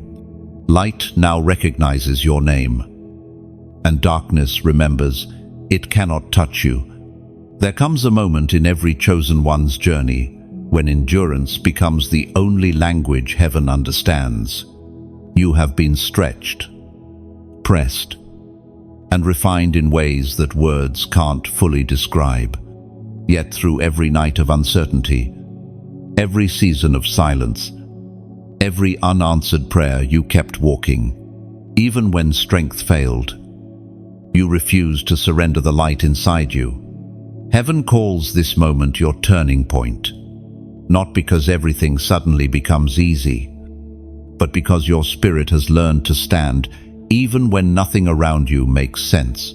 Light now recognizes your name, and darkness remembers it cannot touch you. There comes a moment in every chosen one's journey when endurance becomes the only language heaven understands. You have been stretched, pressed, and refined in ways that words can't fully describe. Yet through every night of uncertainty, every season of silence, every unanswered prayer, you kept walking. Even when strength failed, You refuse to surrender the light inside you. Heaven calls this moment your turning point, not because everything suddenly becomes easy, but because your spirit has learned to stand even when nothing around you makes sense.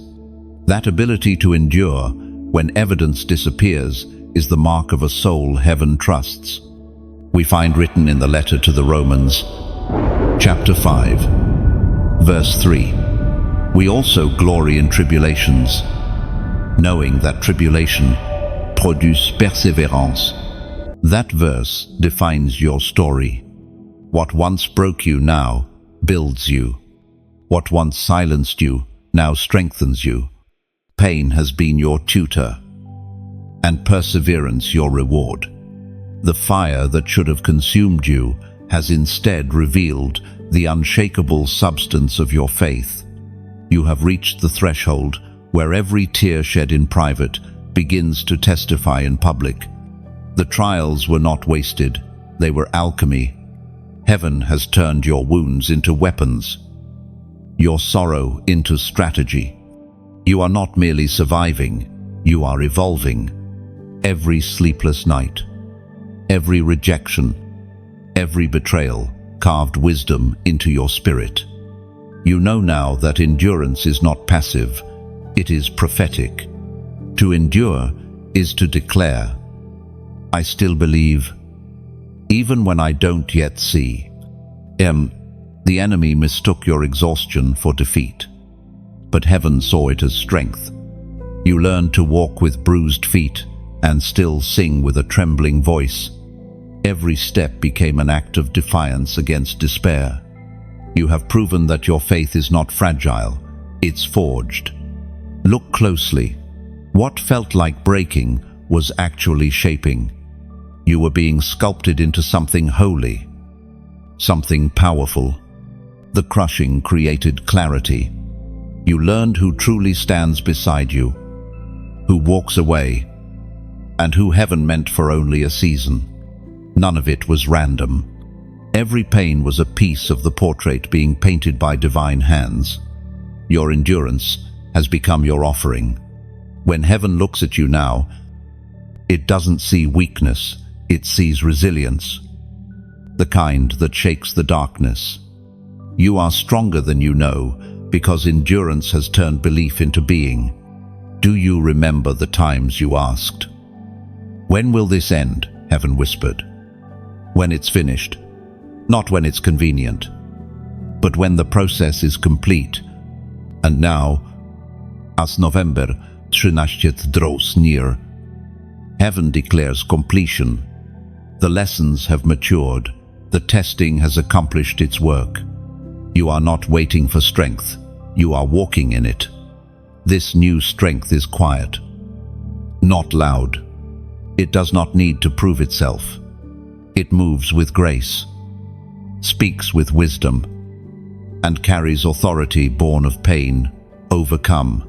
That ability to endure when evidence disappears is the mark of a soul heaven trusts. We find written in the letter to the Romans, chapter 5, verse 3, "We also glory in tribulations, knowing that tribulation produces perseverance." That verse defines your story. What once broke you now builds you. What once silenced you now strengthens you. Pain has been your tutor, and perseverance your reward. The fire that should have consumed you has instead revealed the unshakable substance of your faith. You have reached the threshold where every tear shed in private begins to testify in public. The trials were not wasted, they were alchemy. Heaven has turned your wounds into weapons, your sorrow into strategy. You are not merely surviving, you are evolving. Every sleepless night, every rejection, every betrayal carved wisdom into your spirit. You know now that endurance is not passive, it is prophetic. To endure is to declare, "I still believe, even when I don't yet see." The enemy mistook your exhaustion for defeat, but heaven saw it as strength. You learned to walk with bruised feet and still sing with a trembling voice. Every step became an act of defiance against despair. You have proven that your faith is not fragile, it's forged. Look closely. What felt like breaking was actually shaping. You were being sculpted into something holy, something powerful. The crushing created clarity. You learned who truly stands beside you, who walks away, and who heaven meant for only a season. None of it was random. Every pain was a piece of the portrait being painted by divine hands. Your endurance has become your offering. When heaven looks at you now, it doesn't see weakness, it sees resilience, the kind that shakes the darkness. You are stronger than you know, because endurance has turned belief into being. Do you remember the times you asked, "When will this end?" Heaven whispered. When it's finished. Not when it's convenient, but when the process is complete. And now, as November 13 draws near, heaven declares completion. The lessons have matured, the testing has accomplished its work. You are not waiting for strength, you are walking in it. This new strength is quiet, not loud. It does not need to prove itself. It moves with grace, speaks with wisdom, and carries authority born of pain, overcome.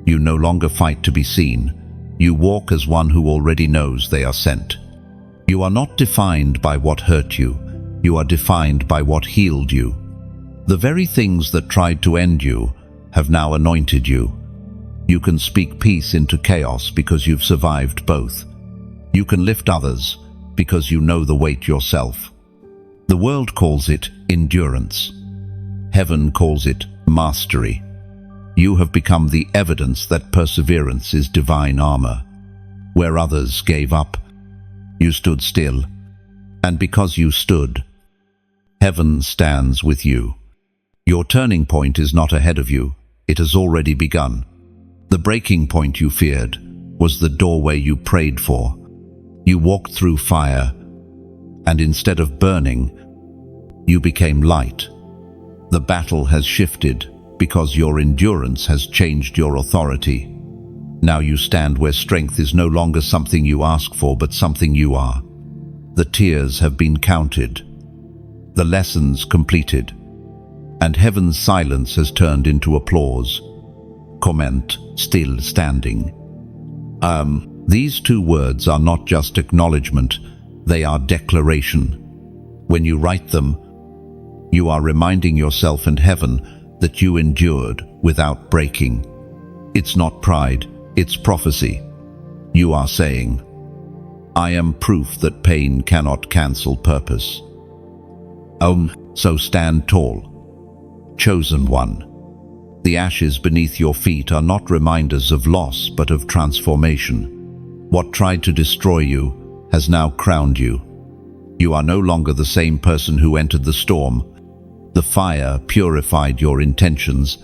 You no longer fight to be seen. You walk as one who already knows they are sent. You are not defined by what hurt you. You are defined by what healed you. The very things that tried to end you have now anointed you. You can speak peace into chaos because you've survived both. You can lift others because you know the weight yourself. The world calls it endurance. Heaven calls it mastery. You have become the evidence that perseverance is divine armor. Where others gave up, you stood still. And because you stood, heaven stands with you. Your turning point is not ahead of you, it has already begun. The breaking point you feared was the doorway you prayed for. You walked through fire, and instead of burning, you became light. The battle has shifted because your endurance has changed your authority. Now you stand where strength is no longer something you ask for, but something you are. The tears have been counted, the lessons completed, and heaven's silence has turned into applause. Comment, still standing. These two words are not just acknowledgement, they are declaration. When you write them, you are reminding yourself and heaven that you endured without breaking. It's not pride, it's prophecy. You are saying, I am proof that pain cannot cancel purpose. So stand tall, chosen one. The ashes beneath your feet are not reminders of loss, but of transformation. What tried to destroy you has now crowned you. You are no longer the same person who entered the storm. The fire purified your intentions,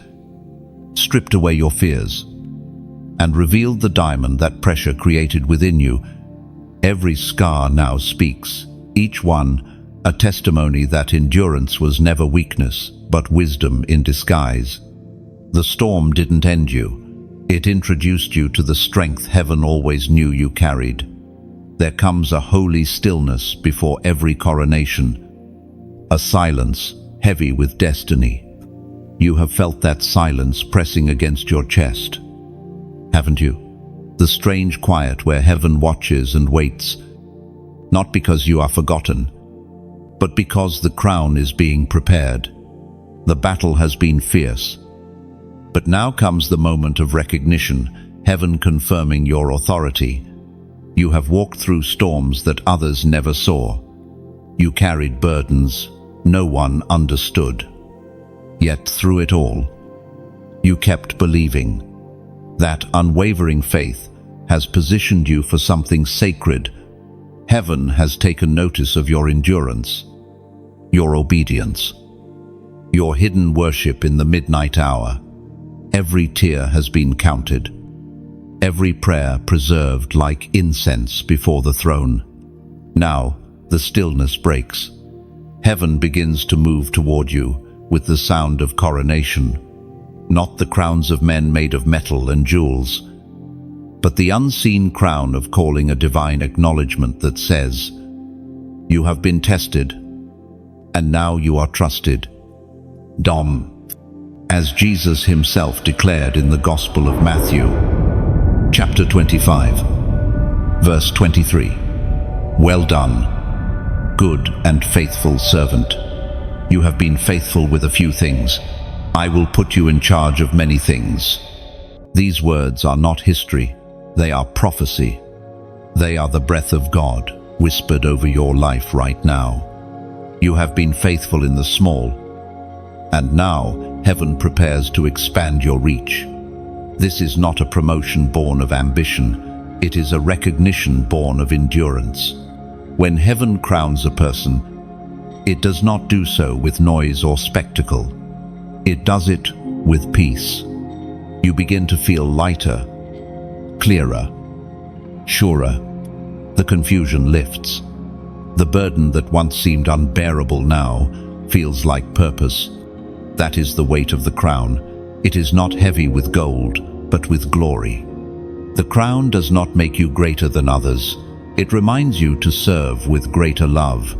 stripped away your fears, and revealed the diamond that pressure created within you. Every scar now speaks, each one a testimony that endurance was never weakness, but wisdom in disguise. The storm didn't end you. It introduced you to the strength heaven always knew you carried. There comes a holy stillness before every coronation, a silence heavy with destiny. You have felt that silence pressing against your chest, haven't you? The strange quiet where heaven watches and waits, not because you are forgotten, but because the crown is being prepared. The battle has been fierce, but now comes the moment of recognition, heaven confirming your authority. You have walked through storms that others never saw. You carried burdens no one understood. Yet through it all, you kept believing. That unwavering faith has positioned you for something sacred. Heaven has taken notice of your endurance, your obedience, your hidden worship in the midnight hour. Every tear has been counted, every prayer preserved like incense before the throne. Now the stillness breaks. Heaven begins to move toward you with the sound of coronation. Not the crowns of men made of metal and jewels, but the unseen crown of calling, a divine acknowledgement that says, you have been tested, and now you are trusted. As Jesus himself declared in the Gospel of Matthew, chapter 25, verse 23, well done, good and faithful servant. You have been faithful with a few things. I will put you in charge of many things. These words are not history, they are prophecy. They are the breath of God whispered over your life right now. You have been faithful in the small, and now heaven prepares to expand your reach. This is not a promotion born of ambition, it is a recognition born of endurance. When heaven crowns a person, it does not do so with noise or spectacle. It does it with peace. You begin to feel lighter, clearer, surer. The confusion lifts. The burden that once seemed unbearable now feels like purpose. That is the weight of the crown. It is not heavy with gold, but with glory. The crown does not make you greater than others. It reminds you to serve with greater love.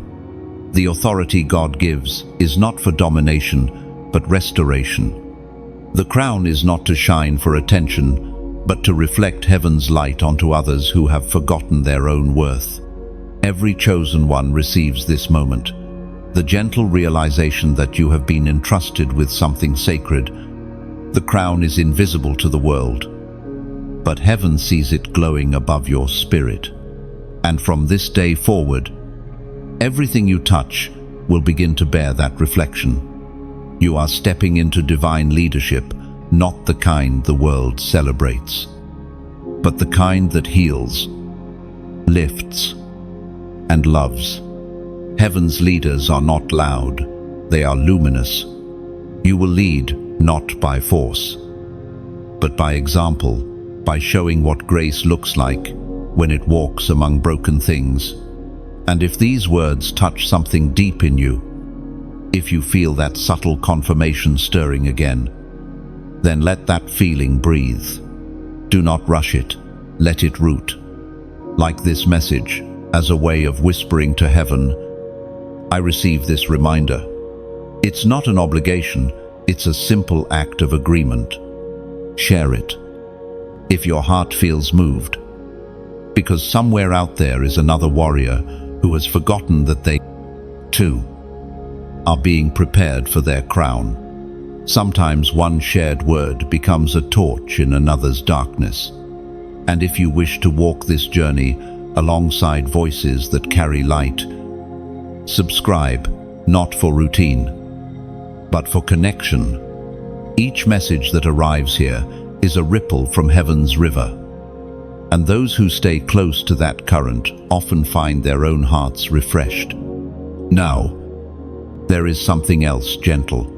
The authority God gives is not for domination, but restoration. The crown is not to shine for attention, but to reflect heaven's light onto others who have forgotten their own worth. Every chosen one receives this moment, the gentle realization that you have been entrusted with something sacred. The crown is invisible to the world, but heaven sees it glowing above your spirit. And from this day forward, everything you touch will begin to bear that reflection. You are stepping into divine leadership, not the kind the world celebrates, but the kind that heals, lifts, and loves. Heaven's leaders are not loud, they are luminous. You will lead not by force, but by example, by showing what grace looks like when it walks among broken things. And if these words touch something deep in you, if you feel that subtle confirmation stirring again, then let that feeling breathe. Do not rush it, let it root. Like this message, as a way of whispering to heaven, I receive this reminder. It's not an obligation, it's a simple act of agreement. Share it, if your heart feels moved, because somewhere out there is another warrior who has forgotten that they, too, are being prepared for their crown. Sometimes one shared word becomes a torch in another's darkness. And if you wish to walk this journey alongside voices that carry light, subscribe, not for routine, but for connection. Each message that arrives here is a ripple from heaven's river, and those who stay close to that current often find their own hearts refreshed. Now, there is something else gentle,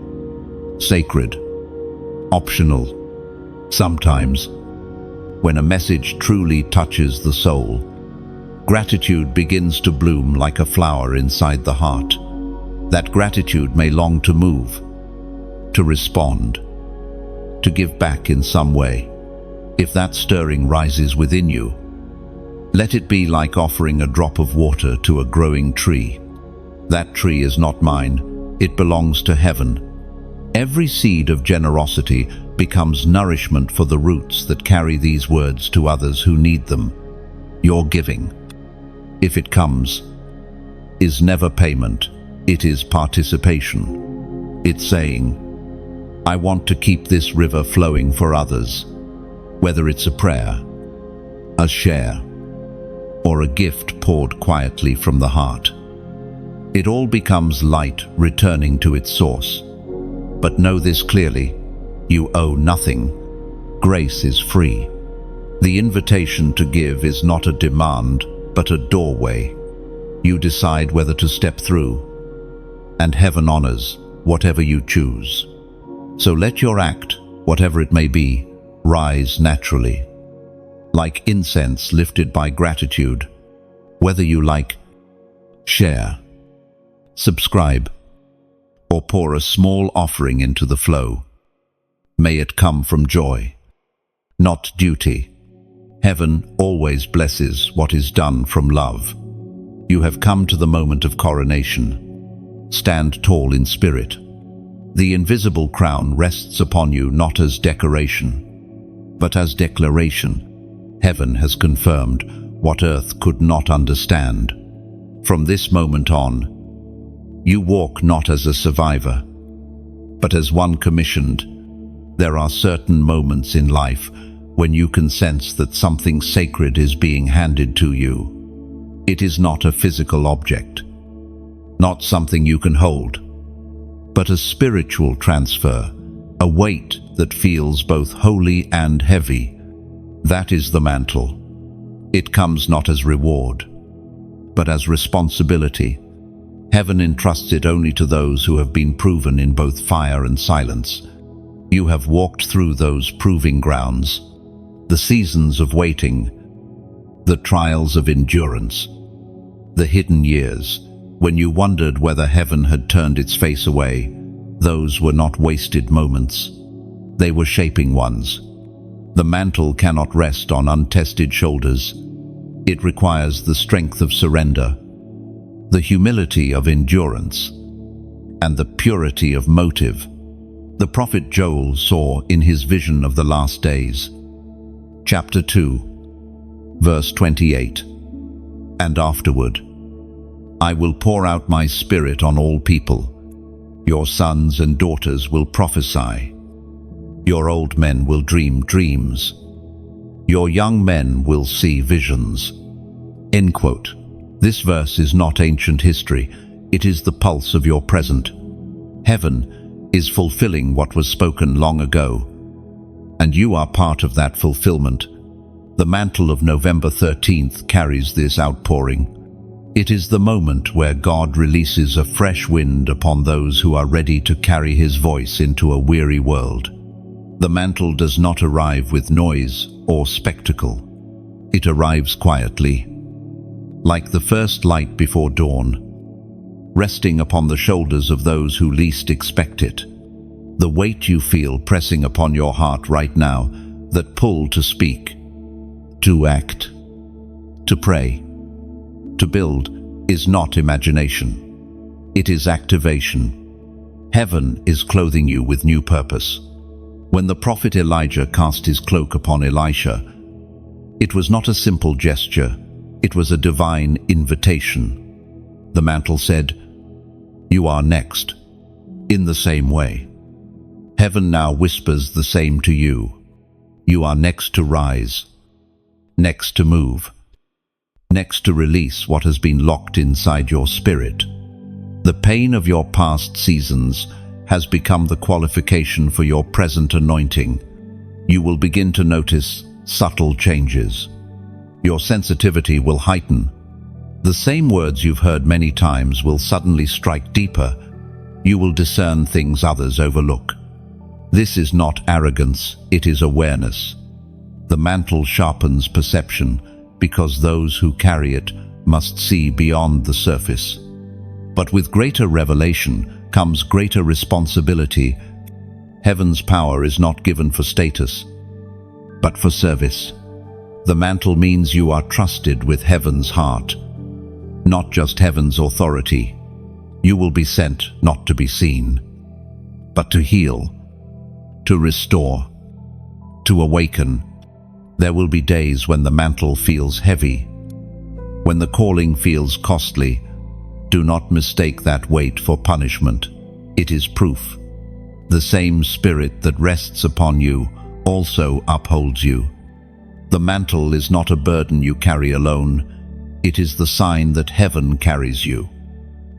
sacred, optional. Sometimes, when a message truly touches the soul, gratitude begins to bloom like a flower inside the heart. That gratitude may long to move, to respond, to give back in some way. If that stirring rises within you, let it be like offering a drop of water to a growing tree. That tree is not mine, it belongs to heaven. Every seed of generosity becomes nourishment for the roots that carry these words to others who need them. Your giving, if it comes, is never payment, it is participation. It's saying, I want to keep this river flowing for others, whether it's a prayer, a share, or a gift poured quietly from the heart. It all becomes light returning to its source. But know this clearly, you owe nothing. Grace is free. The invitation to give is not a demand, but a doorway. You decide whether to step through, and heaven honors whatever you choose. So let your act, whatever it may be, rise naturally, like incense lifted by gratitude, whether you like, share, subscribe, or pour a small offering into the flow. May it come from joy, not duty. Heaven always blesses what is done from love. You have come to the moment of coronation. Stand tall in spirit. The invisible crown rests upon you not as decoration, but as declaration. Heaven has confirmed what earth could not understand. From this moment on, you walk not as a survivor, but as one commissioned. There are certain moments in life when you can sense that something sacred is being handed to you. It is not a physical object, not something you can hold, but a spiritual transfer, a weight that feels both holy and heavy. That is the mantle. It comes not as reward, but as responsibility. Heaven entrusts it only to those who have been proven in both fire and silence. You have walked through those proving grounds, the seasons of waiting, the trials of endurance, the hidden years, when you wondered whether heaven had turned its face away. Those were not wasted moments. They were shaping ones. The mantle cannot rest on untested shoulders. It requires the strength of surrender, the humility of endurance, and the purity of motive. The prophet Joel saw in his vision of the last days. Chapter 2, verse 28. And afterward, I will pour out my spirit on all people. Your sons and daughters will prophesy. Your old men will dream dreams. Your young men will see visions. End quote. This verse is not ancient history, it is the pulse of your present. Heaven is fulfilling what was spoken long ago, and you are part of that fulfillment. The mantle of November 13th carries this outpouring. It is the moment where God releases a fresh wind upon those who are ready to carry His voice into a weary world. The mantle does not arrive with noise or spectacle. It arrives quietly, like the first light before dawn, resting upon the shoulders of those who least expect it. The weight you feel pressing upon your heart right now, that pull to speak, to act, to pray, to build, is not imagination. It is activation. Heaven is clothing you with new purpose. When the prophet Elijah cast his cloak upon Elisha, it was not a simple gesture. It was a divine invitation. The mantle said, "You are next," in the same way. Heaven now whispers the same to you. You are next to rise, next to move, next to release what has been locked inside your spirit. The pain of your past seasons has become the qualification for your present anointing. You will begin to notice subtle changes. Your sensitivity will heighten. The same words you've heard many times will suddenly strike deeper. You will discern things others overlook. This is not arrogance, it is awareness. The mantle sharpens perception because those who carry it must see beyond the surface. But with greater revelation comes greater responsibility. Heaven's power is not given for status, but for service. The mantle means you are trusted with heaven's heart, not just heaven's authority. You will be sent not to be seen, but to heal, to restore, to awaken. There will be days when the mantle feels heavy, when the calling feels costly. Do not mistake that weight for punishment. It is proof. The same Spirit that rests upon you also upholds you. The mantle is not a burden you carry alone. It is the sign that heaven carries you.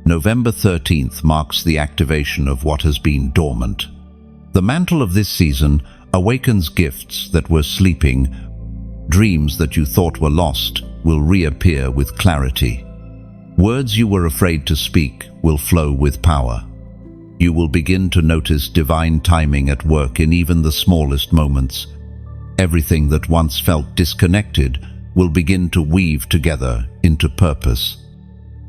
November 13th marks the activation of what has been dormant. The mantle of this season awakens gifts that were sleeping. Dreams that you thought were lost will reappear with clarity. Words you were afraid to speak will flow with power. You will begin to notice divine timing at work in even the smallest moments. Everything that once felt disconnected will begin to weave together into purpose.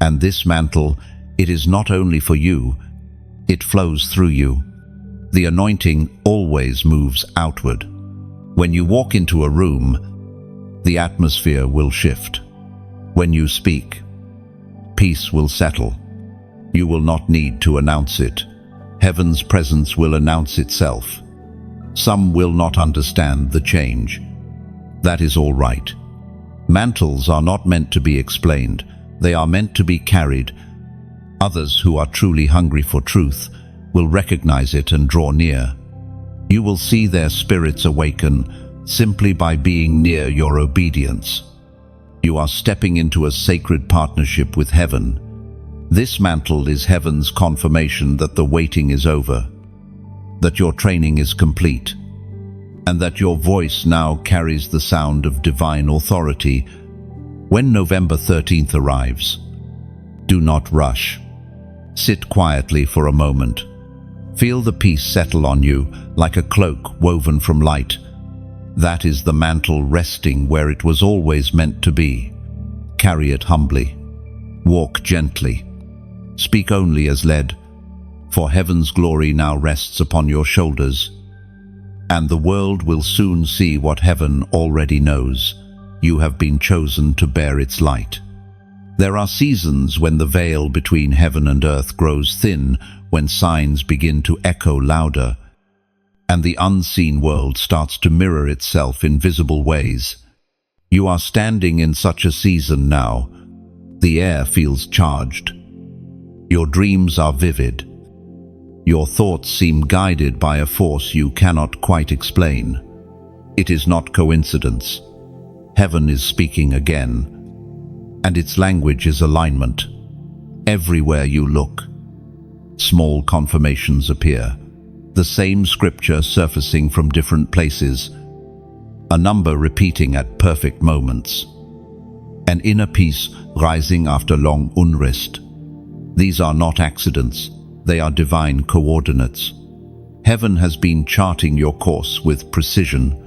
And this mantle, it is not only for you, it flows through you. The anointing always moves outward. When you walk into a room, the atmosphere will shift. When you speak, peace will settle. You will not need to announce it. Heaven's presence will announce itself. Some will not understand the change. That is all right. Mantles are not meant to be explained. They are meant to be carried. Others who are truly hungry for truth will recognize it and draw near. You will see their spirits awaken simply by being near your obedience. You are stepping into a sacred partnership with heaven. This mantle is heaven's confirmation that the waiting is over, that your training is complete, and that your voice now carries the sound of divine authority. When November 13th arrives, do not rush. Sit quietly for a moment. Feel the peace settle on you like a cloak woven from light. That is the mantle resting where it was always meant to be. Carry it humbly. Walk gently. Speak only as led, for heaven's glory now rests upon your shoulders. And the world will soon see what heaven already knows. You have been chosen to bear its light. There are seasons when the veil between heaven and earth grows thin, when signs begin to echo louder, and the unseen world starts to mirror itself in visible ways. You are standing in such a season now. The air feels charged. Your dreams are vivid. Your thoughts seem guided by a force you cannot quite explain. It is not coincidence. Heaven is speaking again, and its language is alignment. Everywhere you look, small confirmations appear. The same scripture surfacing from different places, a number repeating at perfect moments, an inner peace rising after long unrest. These are not accidents, they are divine coordinates. Heaven has been charting your course with precision,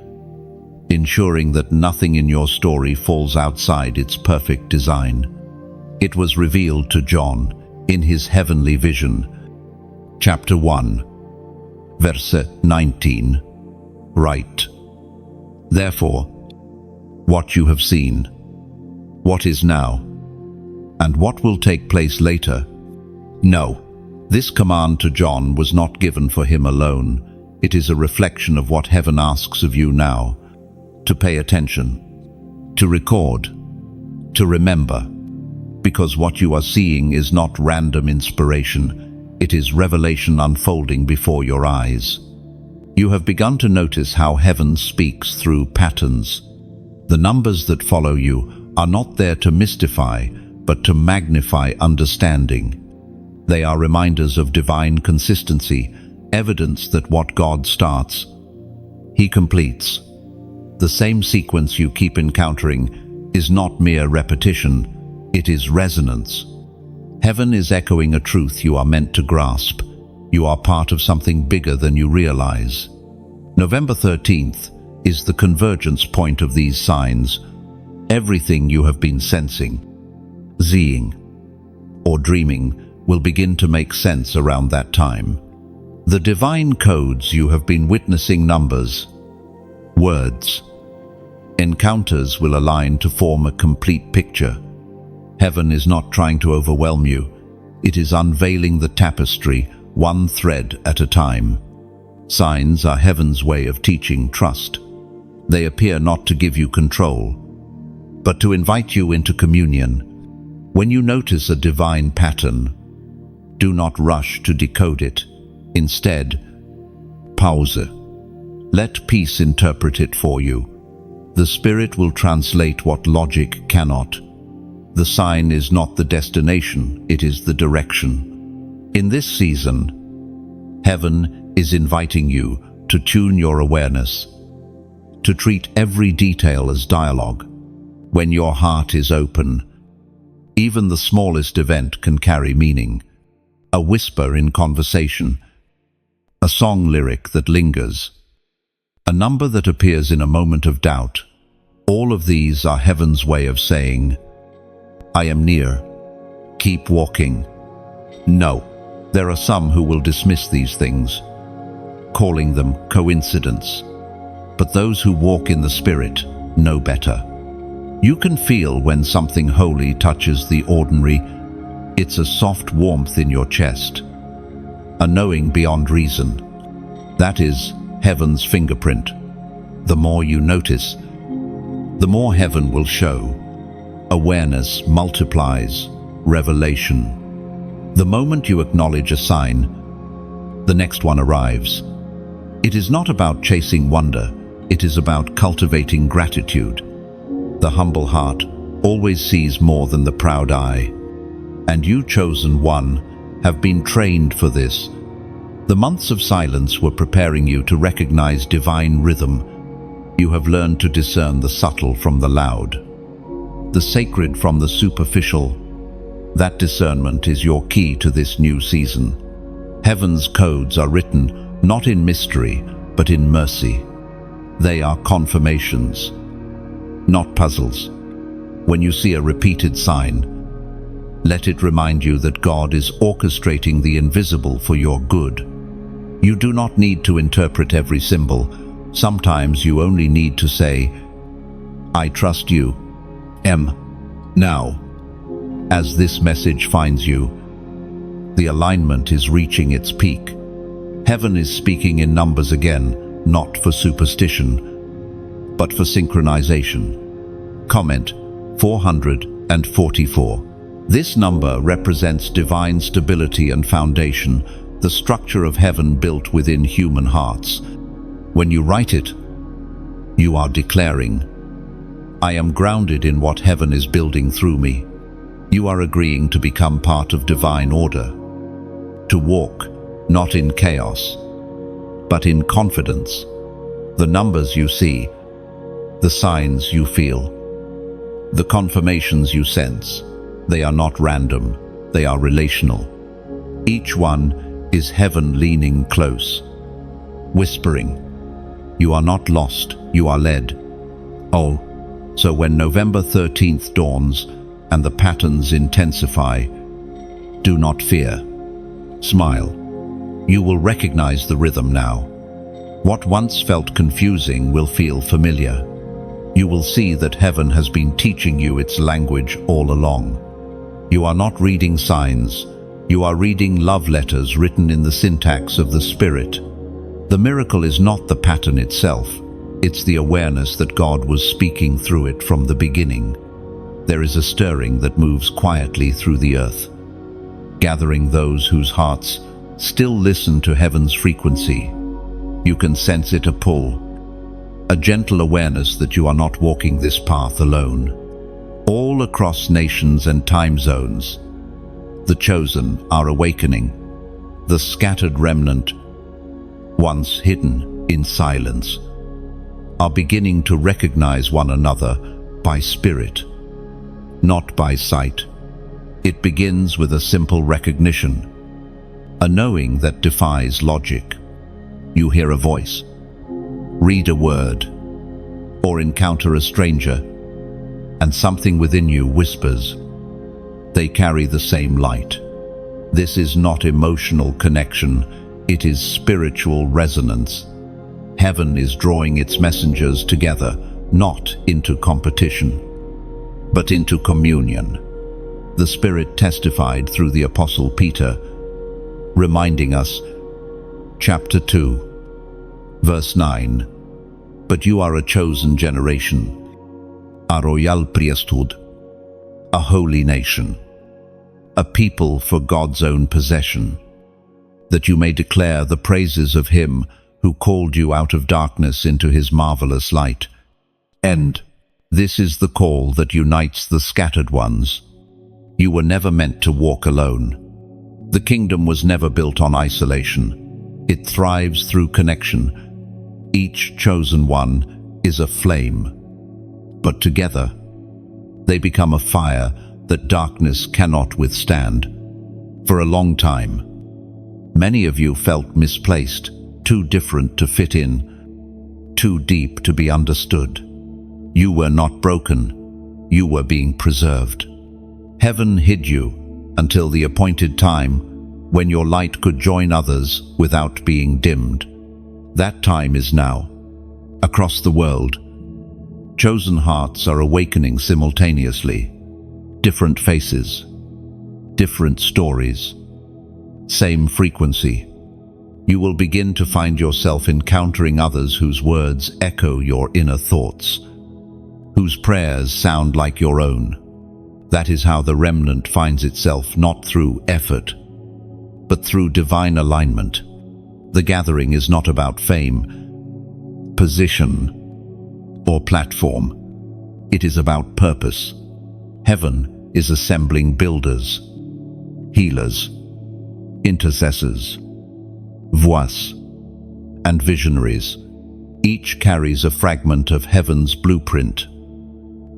ensuring that nothing in your story falls outside its perfect design. It was revealed to John in his heavenly vision. Chapter 1, verse 19. Write. Therefore, what you have seen, what is now, and what will take place later. No, this command to John was not given for him alone. It is a reflection of what heaven asks of you now. To pay attention, to record, to remember, because what you are seeing is not random inspiration, it is revelation unfolding before your eyes. You have begun to notice how heaven speaks through patterns. The numbers that follow you are not there to mystify, but to magnify understanding. They are reminders of divine consistency, evidence that what God starts, He completes. The same sequence you keep encountering is not mere repetition, it is resonance. Heaven is echoing a truth you are meant to grasp. You are part of something bigger than you realize. November 13th is the convergence point of these signs. Everything you have been sensing, seeing, or dreaming will begin to make sense around that time. The divine codes you have been witnessing, numbers, words, encounters will align to form a complete picture. Heaven is not trying to overwhelm you. It is unveiling the tapestry, one thread at a time. Signs are heaven's way of teaching trust. They appear not to give you control, but to invite you into communion. When you notice a divine pattern, do not rush to decode it. Instead, pause. Let peace interpret it for you. The Spirit will translate what logic cannot. The sign is not the destination, it is the direction. In this season, heaven is inviting you to tune your awareness, to treat every detail as dialogue. When your heart is open, even the smallest event can carry meaning. A whisper in conversation, a song lyric that lingers, a number that appears in a moment of doubt. All of these are heaven's way of saying, I am near. Keep walking. No, there are some who will dismiss these things, calling them coincidence. But those who walk in the Spirit know better. You can feel when something holy touches the ordinary. It's a soft warmth in your chest, a knowing beyond reason. That is heaven's fingerprint. The more you notice, the more heaven will show. Awareness multiplies revelation. The moment you acknowledge a sign, the next one arrives. It is not about chasing wonder, it is about cultivating gratitude. The humble heart always sees more than the proud eye. And you, chosen one, have been trained for this. The months of silence were preparing you to recognize divine rhythm. You have learned to discern the subtle from the loud, the sacred from the superficial. That discernment is your key to this new season. Heaven's codes are written not in mystery, but in mercy. They are confirmations, not puzzles. When you see a repeated sign, let it remind you that God is orchestrating the invisible for your good. You do not need to interpret every symbol. Sometimes you only need to say, I trust you, now. As this message finds you, the alignment is reaching its peak. Heaven is speaking in numbers again, not for superstition, but for synchronization. Comment 444. This number represents divine stability and foundation, the structure of heaven built within human hearts. When you write it, you are declaring, I am grounded in what heaven is building through me. You are agreeing to become part of divine order, to walk not in chaos, but in confidence. The numbers you see, the signs you feel, the confirmations you sense, they are not random, they are relational. Each one is heaven leaning close, whispering, you are not lost, you are led. Oh, so when November 13th dawns and the patterns intensify, do not fear. Smile. You will recognize the rhythm now. What once felt confusing will feel familiar. You will see that heaven has been teaching you its language all along. You are not reading signs, you are reading love letters written in the syntax of the Spirit. The miracle is not the pattern itself, it's the awareness that God was speaking through it from the beginning. There is a stirring that moves quietly through the earth, gathering those whose hearts still listen to heaven's frequency. You can sense it, a pull, a gentle awareness that you are not walking this path alone. All across nations and time zones, the chosen are awakening. The scattered remnant, once hidden in silence, are beginning to recognize one another by spirit, not by sight. It begins with a simple recognition, a knowing that defies logic. You hear a voice, read a word, or encounter a stranger, and something within you whispers, they carry the same light. This is not emotional connection, it is spiritual resonance. Heaven is drawing its messengers together, not into competition, but into communion. The Spirit testified through the Apostle Peter, reminding us, chapter 2, verse 9, "But you are a chosen generation, a royal priesthood, a holy nation, a people for God's own possession, that you may declare the praises of Him who called you out of darkness into His marvelous light." And this is the call that unites the scattered ones. You were never meant to walk alone. The kingdom was never built on isolation. It thrives through connection. Each chosen one is a flame, but together they become a fire that darkness cannot withstand. For a long time, many of you felt misplaced, too different to fit in, too deep to be understood. You were not broken, you were being preserved. Heaven hid you until the appointed time when your light could join others without being dimmed. That time is now. Across the world, chosen hearts are awakening simultaneously. Different faces, different stories, same frequency. You will begin to find yourself encountering others whose words echo your inner thoughts, whose prayers sound like your own. That is how the remnant finds itself, not through effort, but through divine alignment. The gathering is not about fame, position, or platform. It is about purpose. Heaven is assembling builders, healers, intercessors, voices, and visionaries. Each carries a fragment of heaven's blueprint,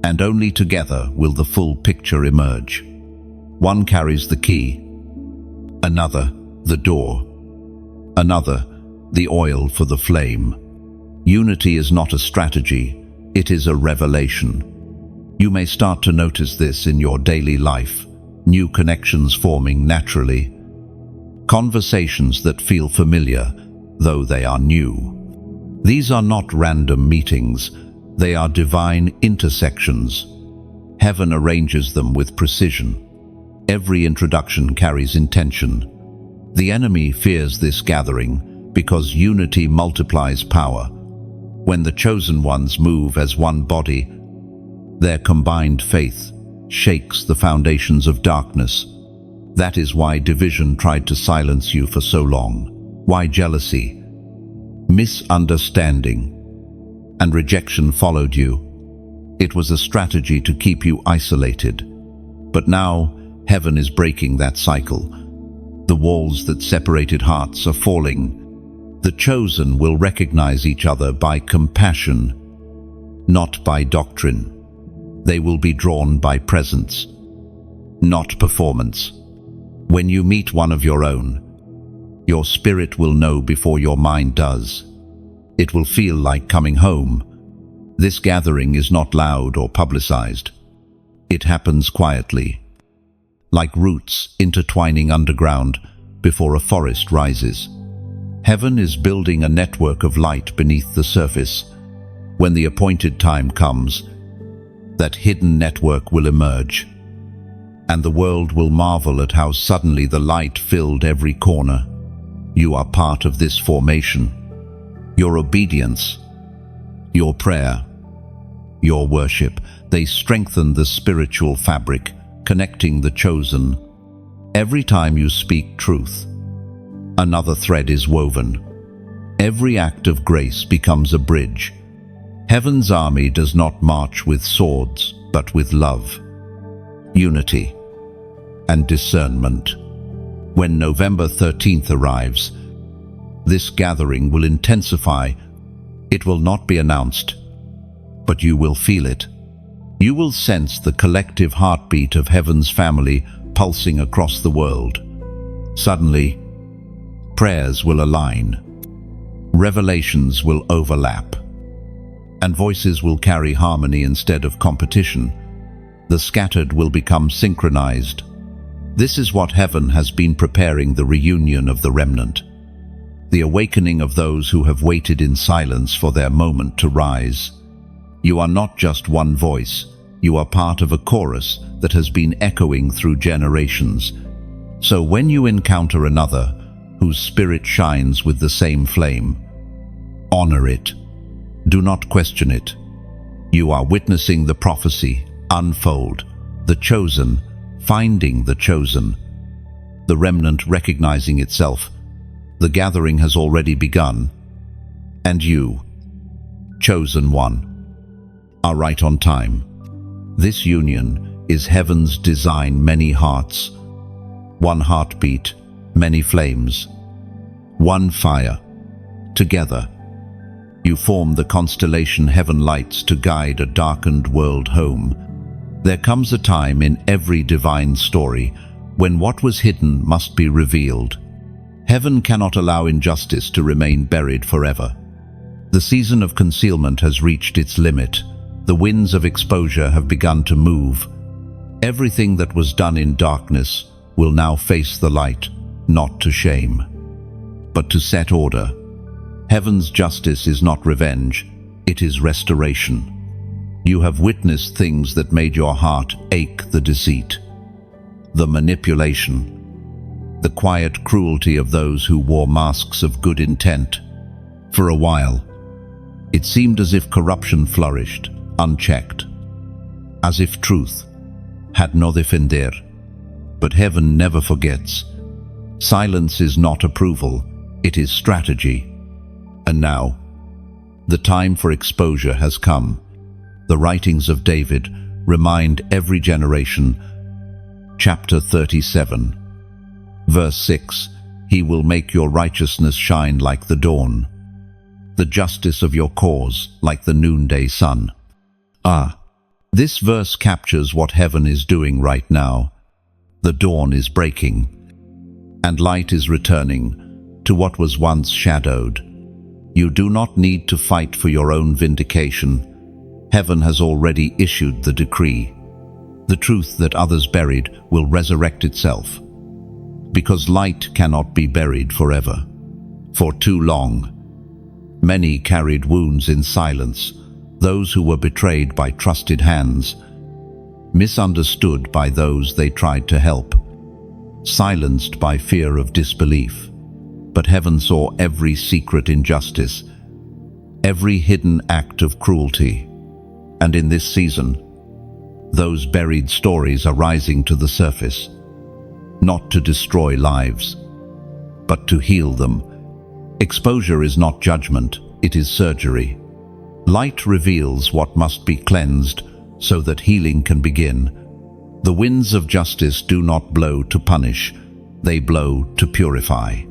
and only together will the full picture emerge. One carries the key, another the door, another the oil for the flame. Unity is not a strategy, it is a revelation. You may start to notice this in your daily life, new connections forming naturally, conversations that feel familiar, though they are new. These are not random meetings, they are divine intersections. Heaven arranges them with precision. Every introduction carries intention. The enemy fears this gathering because unity multiplies power. When the chosen ones move as one body, their combined faith shakes the foundations of darkness. That is why division tried to silence you for so long. Why jealousy, misunderstanding, and rejection followed you. It was a strategy to keep you isolated. But now, heaven is breaking that cycle. The walls that separated hearts are falling. The chosen will recognize each other by compassion, not by doctrine. They will be drawn by presence, not performance. When you meet one of your own, your spirit will know before your mind does. It will feel like coming home. This gathering is not loud or publicized. It happens quietly, like roots intertwining underground before a forest rises. Heaven is building a network of light beneath the surface. When the appointed time comes, that hidden network will emerge, and the world will marvel at how suddenly the light filled every corner. You are part of this formation. Your obedience, your prayer, your worship, they strengthen the spiritual fabric, connecting the chosen. Every time you speak truth, another thread is woven. Every act of grace becomes a bridge. Heaven's army does not march with swords, but with love, unity, and discernment. When November 13th arrives, this gathering will intensify. It will not be announced, but you will feel it. You will sense the collective heartbeat of Heaven's family pulsing across the world. Suddenly, prayers will align, revelations will overlap, and voices will carry harmony instead of competition. The scattered will become synchronized. This is what Heaven has been preparing: the reunion of the remnant, the awakening of those who have waited in silence for their moment to rise. You are not just one voice, you are part of a chorus that has been echoing through generations. So when you encounter another whose spirit shines with the same flame, honor it. Do not question it. You are witnessing the prophecy unfold, the chosen finding the chosen, the remnant recognizing itself. The gathering has already begun, and you, chosen one, are right on time. This union is Heaven's design: many hearts, one heartbeat, many flames, one fire. Together, you form the constellation Heaven lights to guide a darkened world home. There comes a time in every divine story when what was hidden must be revealed. Heaven cannot allow injustice to remain buried forever. The season of concealment has reached its limit. The winds of exposure have begun to move. Everything that was done in darkness will now face the light, not to shame, but to set order. Heaven's justice is not revenge, it is restoration. You have witnessed things that made your heart ache: the deceit, the manipulation, the quiet cruelty of those who wore masks of good intent. For a while, it seemed as if corruption flourished, unchecked, as if truth had no defender. But Heaven never forgets. Silence is not approval, it is strategy. And now, the time for exposure has come. The writings of David remind every generation. Chapter 37, verse 6, He will make your righteousness shine like the dawn, the justice of your cause like the noonday sun. This verse captures what Heaven is doing right now. The dawn is breaking, and light is returning to what was once shadowed. You do not need to fight for your own vindication. Heaven has already issued the decree. The truth that others buried will resurrect itself, because light cannot be buried forever. For too long, many carried wounds in silence, those who were betrayed by trusted hands, misunderstood by those they tried to help, silenced by fear of disbelief. But Heaven saw every secret injustice, every hidden act of cruelty. And in this season, those buried stories are rising to the surface, not to destroy lives, but to heal them. Exposure is not judgment, it is surgery. Light reveals what must be cleansed so that healing can begin. The winds of justice do not blow to punish, they blow to purify.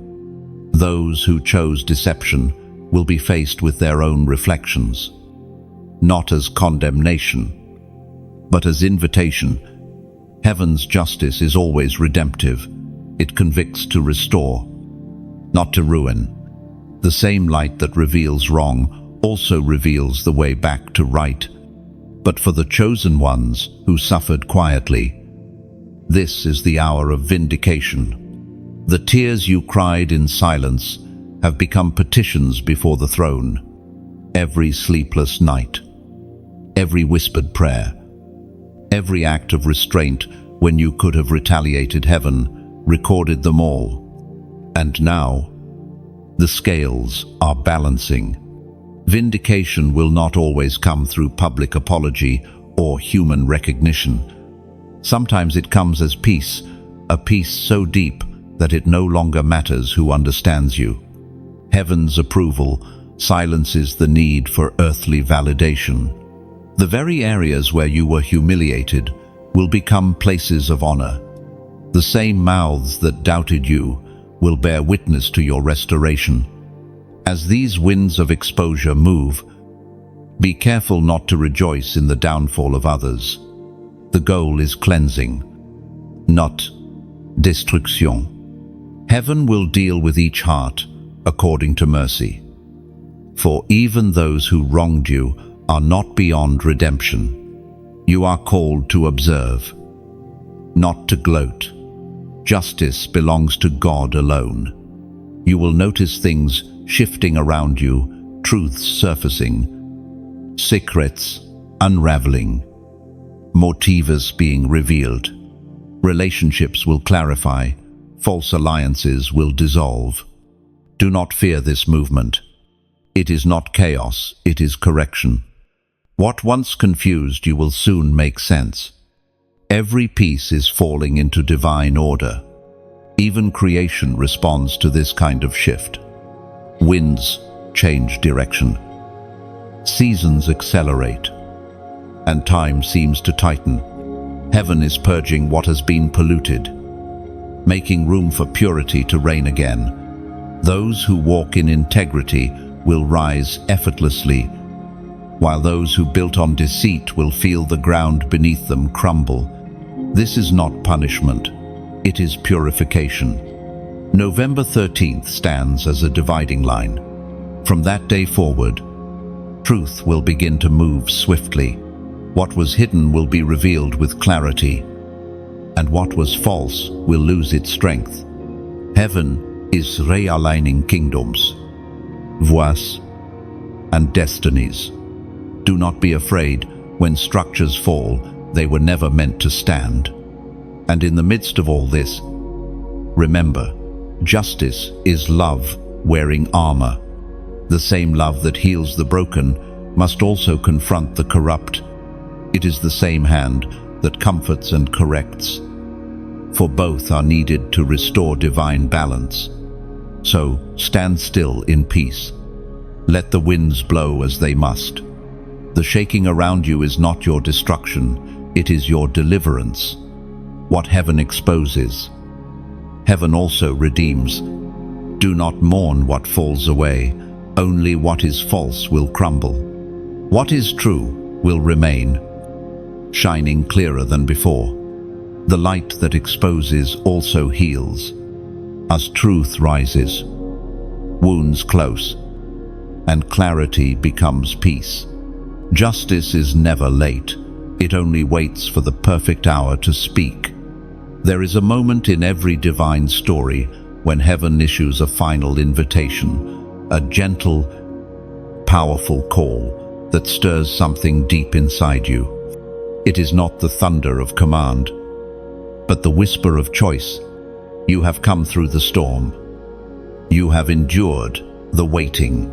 Those who chose deception will be faced with their own reflections, not as condemnation, but as invitation. Heaven's justice is always redemptive. It convicts to restore, not to ruin. The same light that reveals wrong also reveals the way back to right. But for the chosen ones who suffered quietly, this is the hour of vindication. The tears you cried in silence have become petitions before the throne. Every sleepless night, every whispered prayer, every act of restraint when you could have retaliated, Heaven recorded them all. And now, the scales are balancing. Vindication will not always come through public apology or human recognition. Sometimes it comes as peace, a peace so deep that it no longer matters who understands you. Heaven's approval silences the need for earthly validation. The very areas where you were humiliated will become places of honor. The same mouths that doubted you will bear witness to your restoration. As these winds of exposure move, be careful not to rejoice in the downfall of others. The goal is cleansing, not destruction. Heaven will deal with each heart according to mercy. For even those who wronged you are not beyond redemption. You are called to observe, not to gloat. Justice belongs to God alone. You will notice things shifting around you, truths surfacing, secrets unraveling, motives being revealed. Relationships will clarify, false alliances will dissolve. Do not fear this movement. It is not chaos, it is correction. What once confused you will soon make sense. Every piece is falling into divine order. Even creation responds to this kind of shift. Winds change direction. Seasons accelerate. And time seems to tighten. Heaven is purging what has been polluted, making room for purity to reign again. Those who walk in integrity will rise effortlessly, while those who built on deceit will feel the ground beneath them crumble. This is not punishment, it is purification. November 13th stands as a dividing line. From that day forward, truth will begin to move swiftly. What was hidden will be revealed with clarity, and what was false will lose its strength. Heaven is realigning kingdoms, voices, and destinies. Do not be afraid. When structures fall, they were never meant to stand. And in the midst of all this, remember, justice is love wearing armor. The same love that heals the broken must also confront the corrupt. It is the same hand that comforts and corrects, for both are needed to restore divine balance. So stand still in peace. Let the winds blow as they must. The shaking around you is not your destruction, it is your deliverance. What heaven exposes, heaven also redeems. Do not mourn what falls away, only what is false will crumble. What is true will remain, shining clearer than before. The light that exposes also heals. As truth rises, wounds close, and clarity becomes peace. Justice is never late. It only waits for the perfect hour to speak. There is a moment in every divine story when heaven issues a final invitation, a gentle, powerful call that stirs something deep inside you. It is not the thunder of command, but the whisper of choice. You have come through the storm. You have endured the waiting.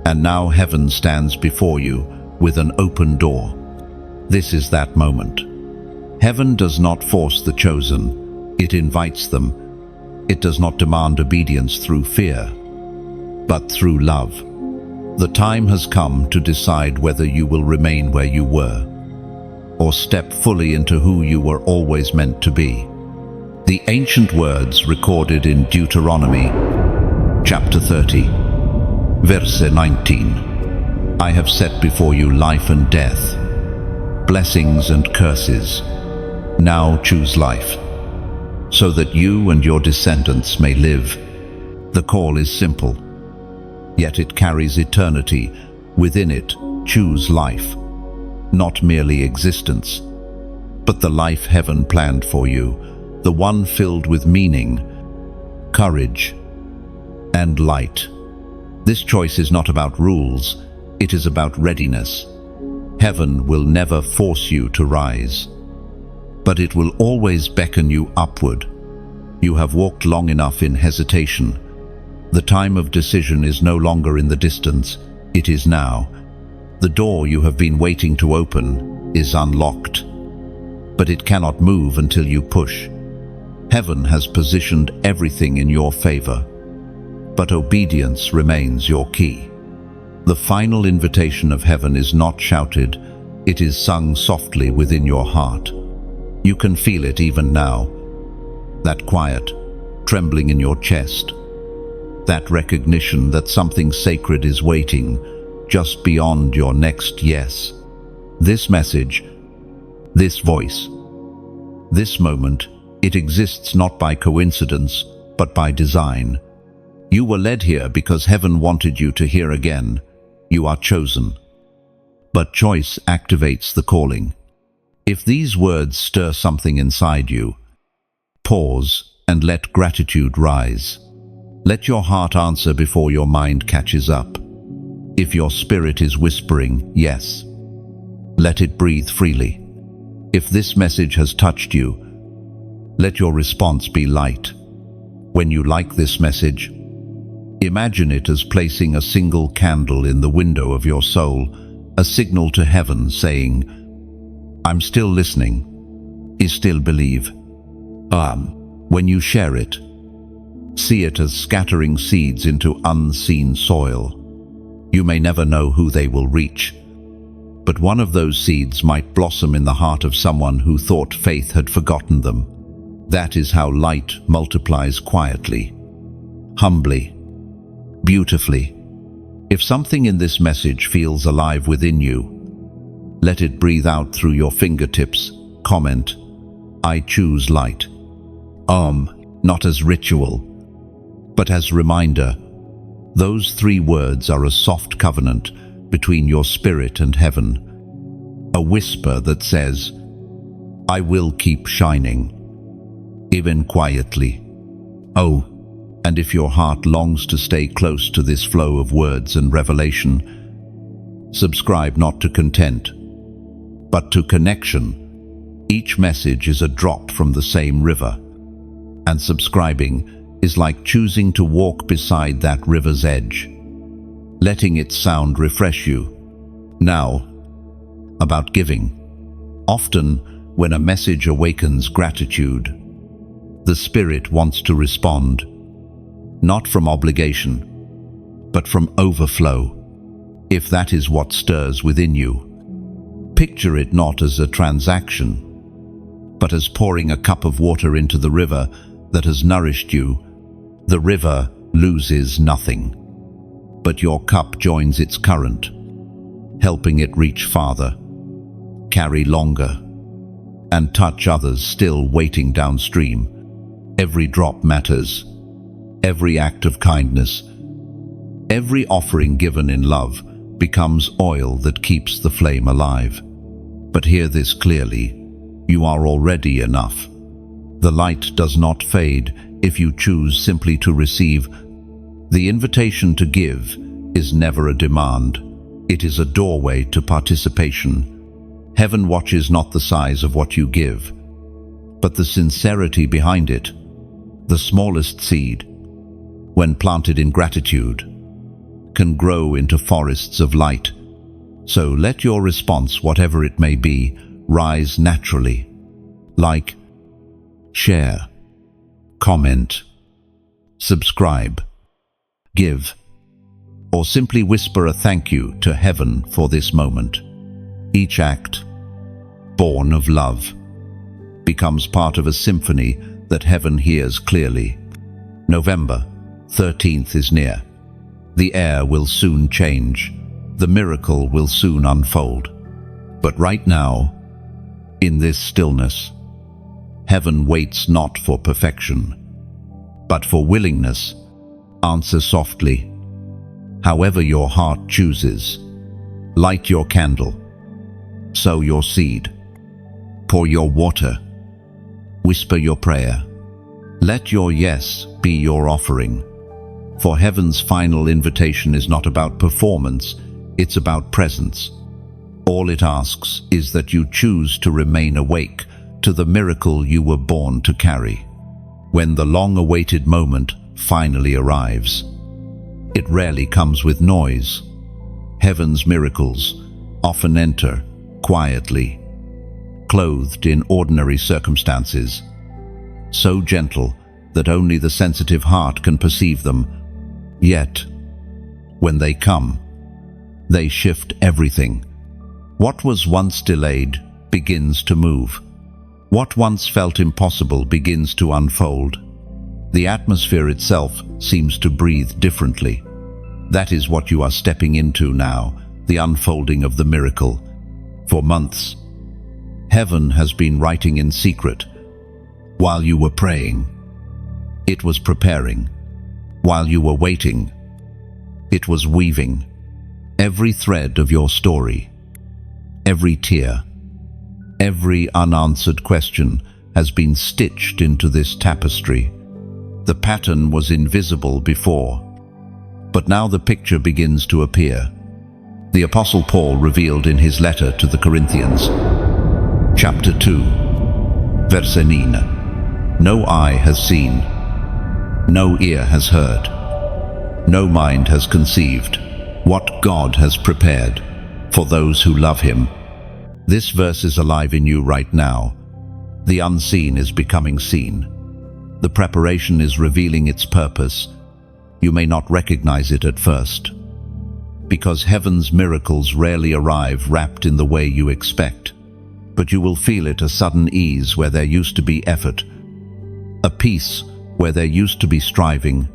And now heaven stands before you with an open door. This is that moment. Heaven does not force the chosen, it invites them. It does not demand obedience through fear, but through love. The time has come to decide whether you will remain where you were, or step fully into who you were always meant to be. The ancient words recorded in Deuteronomy, chapter 30, verse 19. I have set before you life and death, blessings and curses. Now choose life, so that you and your descendants may live. The call is simple, yet it carries eternity. Within it, choose life, not merely existence, but the life heaven planned for you, the one filled with meaning, courage, and light. This choice is not about rules, it is about readiness. Heaven will never force you to rise, but it will always beckon you upward. You have walked long enough in hesitation. The time of decision is no longer in the distance, it is now. The door you have been waiting to open is unlocked, but it cannot move until you push. Heaven has positioned everything in your favor, but obedience remains your key. The final invitation of heaven is not shouted, it is sung softly within your heart. You can feel it even now, that quiet, trembling in your chest, that recognition that something sacred is waiting just beyond your next yes. This message, this voice, this moment, it exists not by coincidence, but by design. You were led here because heaven wanted you to hear again. You are chosen. But choice activates the calling. If these words stir something inside you, pause and let gratitude rise. Let your heart answer before your mind catches up. If your spirit is whispering, yes, let it breathe freely. If this message has touched you, let your response be light. When you like this message, imagine it as placing a single candle in the window of your soul, a signal to heaven saying, I'm still listening, I still believe. When you share it, see it as scattering seeds into unseen soil. You may never know who they will reach, but one of those seeds might blossom in the heart of someone who thought faith had forgotten them. That is how light multiplies quietly, humbly, beautifully. If something in this message feels alive within you, let it breathe out through your fingertips. Comment, I choose light. Not as ritual, but as reminder. Those 3 words are a soft covenant between your spirit and heaven. A whisper that says, I will keep shining, even quietly. And if your heart longs to stay close to this flow of words and revelation, subscribe not to content, but to connection. Each message is a drop from the same river, and subscribing is like choosing to walk beside that river's edge, letting its sound refresh you. Now, about giving. Often, when a message awakens gratitude, the Spirit wants to respond, not from obligation, but from overflow. If that is what stirs within you, picture it not as a transaction, but as pouring a cup of water into the river that has nourished you. The river loses nothing, but your cup joins its current, helping it reach farther, carry longer, and touch others still waiting downstream. Every drop matters, every act of kindness, every offering given in love becomes oil that keeps the flame alive. But hear this clearly, you are already enough. The light does not fade if you choose simply to receive. The invitation to give is never a demand. It is a doorway to participation. Heaven watches not the size of what you give, but the sincerity behind it. The smallest seed, when planted in gratitude, can grow into forests of light. So let your response, whatever it may be, rise naturally. Like, share, comment, subscribe, give, or simply whisper a thank you to heaven for this moment. Each act, born of love, becomes part of a symphony that heaven hears clearly. November 13th is near. The air will soon change. The miracle will soon unfold. But right now, in this stillness, heaven waits not for perfection, but for willingness. Answer softly. However your heart chooses, light your candle, sow your seed, pour your water, whisper your prayer. Let your yes be your offering. For heaven's final invitation is not about performance, it's about presence. All it asks is that you choose to remain awake to the miracle you were born to carry. When the long-awaited moment finally arrives, it rarely comes with noise. Heaven's miracles often enter quietly, clothed in ordinary circumstances, so gentle that only the sensitive heart can perceive them. Yet, when they come, they shift everything. What was once delayed begins to move. What once felt impossible begins to unfold. The atmosphere itself seems to breathe differently. That is what you are stepping into now, the unfolding of the miracle. For months, heaven has been writing in secret. While you were praying, it was preparing. While you were waiting, it was weaving. Every thread of your story, every tear, every unanswered question has been stitched into this tapestry. The pattern was invisible before, but now the picture begins to appear. The Apostle Paul revealed in his letter to the Corinthians, chapter 2, verse 9, "No eye has seen, no ear has heard, no mind has conceived what God has prepared for those who love Him." This verse is alive in you right now. The unseen is becoming seen. The preparation is revealing its purpose. You may not recognize it at first, because heaven's miracles rarely arrive wrapped in the way you expect. But you will feel it, a sudden ease where there used to be effort, a peace where there used to be striving.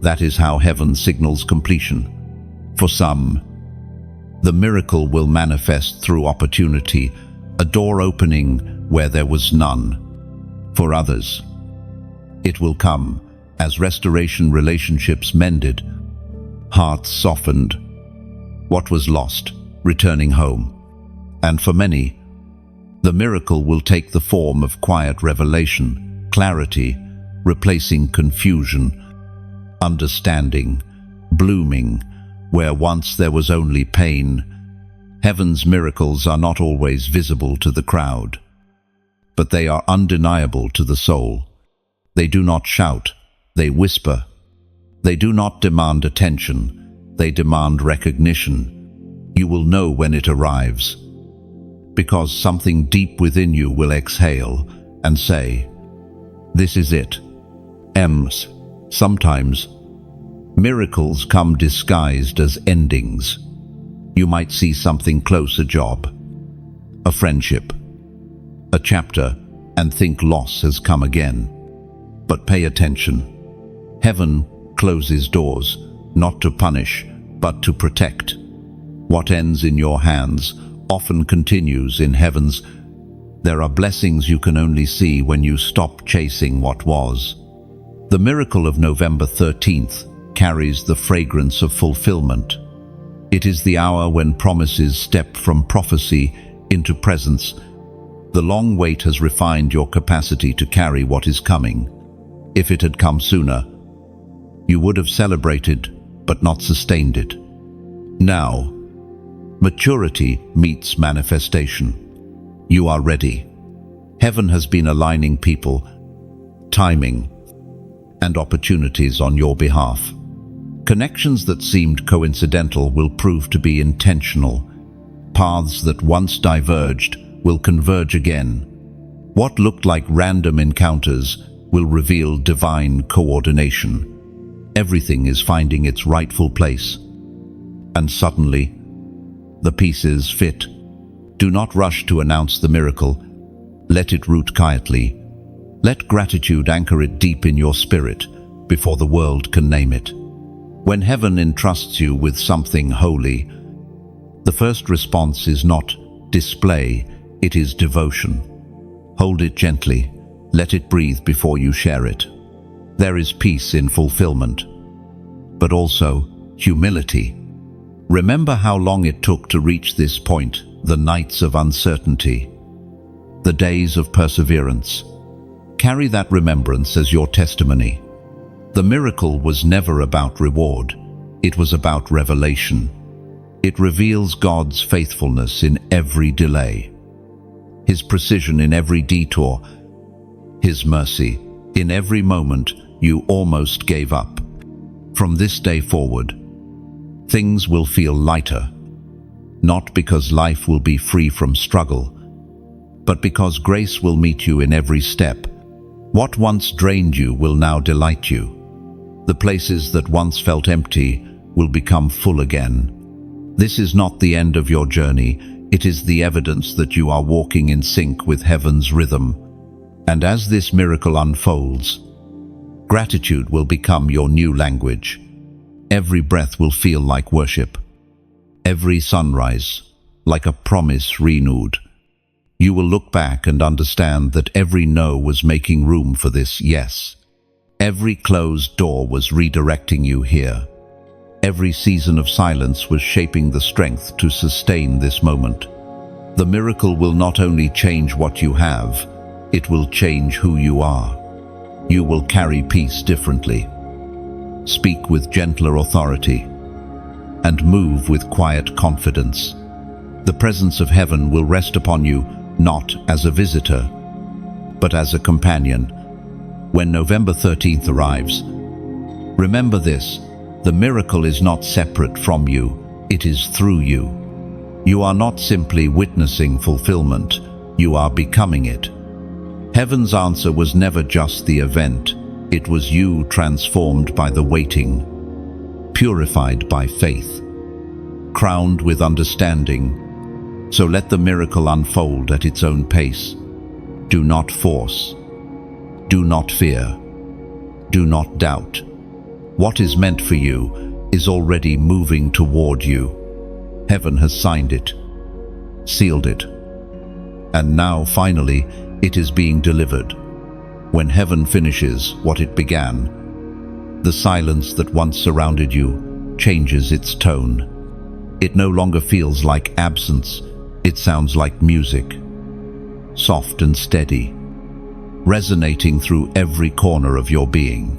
That is how heaven signals completion. For some, the miracle will manifest through opportunity, a door opening where there was none. For others, it will come as restoration, relationships mended, hearts softened, what was lost returning home. And for many, the miracle will take the form of quiet revelation, clarity, replacing confusion, understanding, blooming where once there was only pain. Heaven's miracles are not always visible to the crowd, but they are undeniable to the soul. They do not shout, they whisper. They do not demand attention, they demand recognition. You will know when it arrives, because something deep within you will exhale and say, "This is it." Sometimes, miracles come disguised as endings. You might see something close, a job, a friendship, a chapter, and think loss has come again. But pay attention. Heaven closes doors, not to punish, but to protect. What ends in your hands often continues in heaven's. There are blessings you can only see when you stop chasing what was. The miracle of November 13th carries the fragrance of fulfillment. It is the hour when promises step from prophecy into presence. The long wait has refined your capacity to carry what is coming. If it had come sooner, you would have celebrated but not sustained it. Now, maturity meets manifestation. You are ready. Heaven has been aligning people, timing, and opportunities on your behalf. Connections that seemed coincidental will prove to be intentional. Paths that once diverged will converge again. What looked like random encounters will reveal divine coordination. Everything is finding its rightful place. And suddenly, the pieces fit. Do not rush to announce the miracle. Let it root quietly. Let gratitude anchor it deep in your spirit before the world can name it. When heaven entrusts you with something holy, the first response is not display, it is devotion. Hold it gently. Let it breathe before you share it. There is peace in fulfillment, but also humility. Remember how long it took to reach this point, the nights of uncertainty, the days of perseverance. Carry that remembrance as your testimony. The miracle was never about reward. It was about revelation. It reveals God's faithfulness in every delay, His precision in every detour, His mercy in every moment you almost gave up. From this day forward, things will feel lighter, not because life will be free from struggle, but because grace will meet you in every step. What once drained you will now delight you. The places that once felt empty will become full again. This is not the end of your journey, it is the evidence that you are walking in sync with heaven's rhythm. And as this miracle unfolds, gratitude will become your new language. Every breath will feel like worship. Every sunrise, like a promise renewed. You will look back and understand that every no was making room for this yes. Every closed door was redirecting you here. Every season of silence was shaping the strength to sustain this moment. The miracle will not only change what you have, it will change who you are. You will carry peace differently, speak with gentler authority, and move with quiet confidence. The presence of heaven will rest upon you not as a visitor, but as a companion. When November 13th arrives, remember this: the miracle is not separate from you, it is through you. You are not simply witnessing fulfillment, you are becoming it. Heaven's answer was never just the event, it was you transformed by the waiting, purified by faith, crowned with understanding. So let the miracle unfold at its own pace. Do not force. Do not fear. Do not doubt. What is meant for you is already moving toward you. Heaven has signed it, sealed it, and now finally it is being delivered. When heaven finishes what it began, the silence that once surrounded you changes its tone. It no longer feels like absence, it sounds like music, soft and steady, resonating through every corner of your being.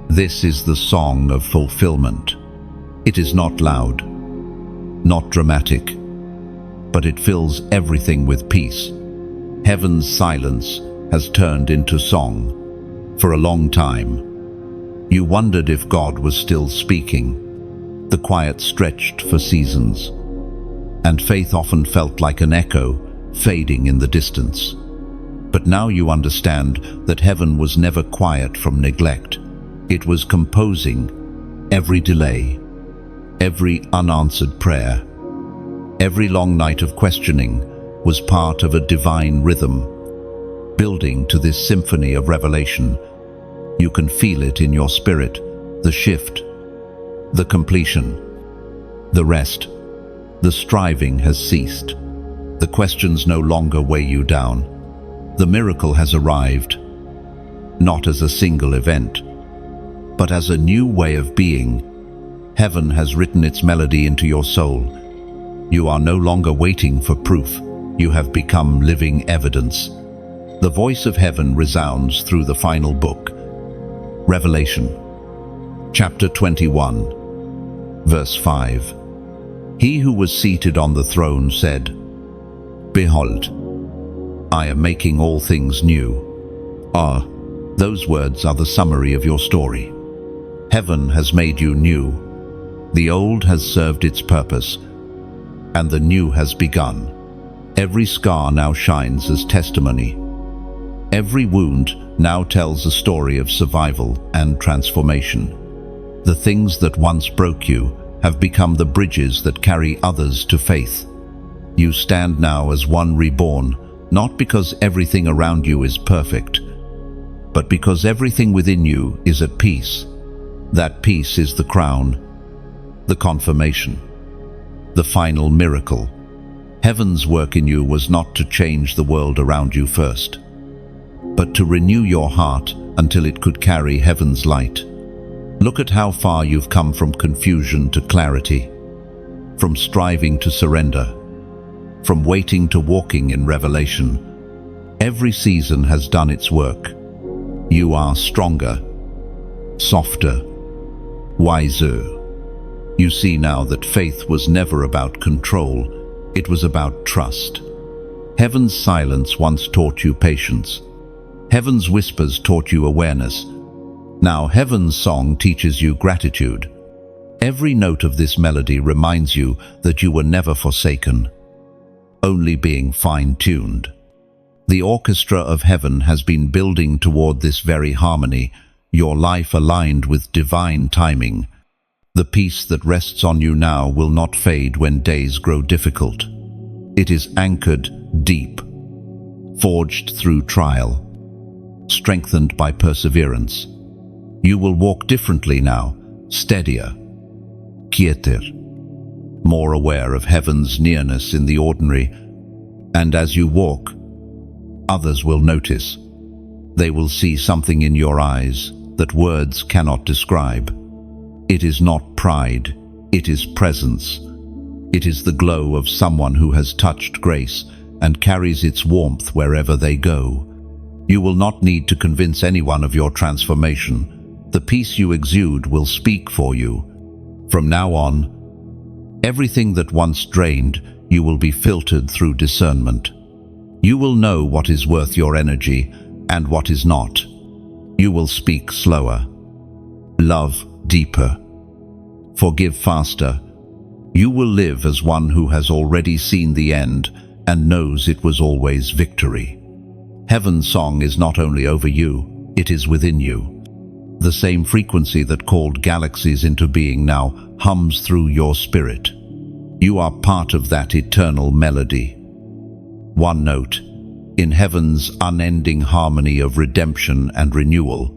This is the song of fulfillment. It is not loud, not dramatic, but it fills everything with peace. Heaven's silence has turned into song. For a long time, you wondered if God was still speaking. The quiet stretched for seasons, and faith often felt like an echo fading in the distance. But now you understand that heaven was never quiet from neglect. It was composing every delay, every unanswered prayer. Every long night of questioning was part of a divine rhythm, building to this symphony of revelation. You can feel it in your spirit, the shift, the completion, the rest. The striving has ceased. The questions no longer weigh you down. The miracle has arrived, not as a single event, but as a new way of being. Heaven has written its melody into your soul. You are no longer waiting for proof. You have become living evidence. The voice of heaven resounds through the final book. Revelation, chapter 21, verse 5. He who was seated on the throne said, "Behold, I am making all things new." Those words are the summary of your story. Heaven has made you new. The old has served its purpose, and the new has begun. Every scar now shines as testimony. Every wound now tells a story of survival and transformation. The things that once broke you have become the bridges that carry others to faith. You stand now as one reborn, not because everything around you is perfect, but because everything within you is at peace. That peace is the crown, the confirmation, the final miracle. Heaven's work in you was not to change the world around you first, but to renew your heart until it could carry heaven's light. Look at how far you've come from confusion to clarity, from striving to surrender, from waiting to walking in revelation. Every season has done its work. You are stronger, softer, wiser. You see now that faith was never about control, it was about trust. Heaven's silence once taught you patience. Heaven's whispers taught you awareness. Now heaven's song teaches you gratitude. Every note of this melody reminds you that you were never forsaken, only being fine-tuned. The orchestra of heaven has been building toward this very harmony. your life aligned with divine timing. The peace that rests on you now will not fade when days grow difficult. It is anchored deep, forged through trial, strengthened by perseverance. You will walk differently now, steadier, quieter, more aware of heaven's nearness in the ordinary. And as you walk, others will notice. They will see something in your eyes that words cannot describe. It is not pride, it is presence. It is the glow of someone who has touched grace and carries its warmth wherever they go. You will not need to convince anyone of your transformation. The peace you exude will speak for you. From now on, everything that once drained you will be filtered through discernment. You will know what is worth your energy and what is not. You will speak slower, love deeper, forgive faster. You will live as one who has already seen the end and knows it was always victory. Heaven's song is not only over you, it is within you. The same frequency that called galaxies into being now hums through your spirit. You are part of that eternal melody. One note, in heaven's unending harmony of redemption and renewal.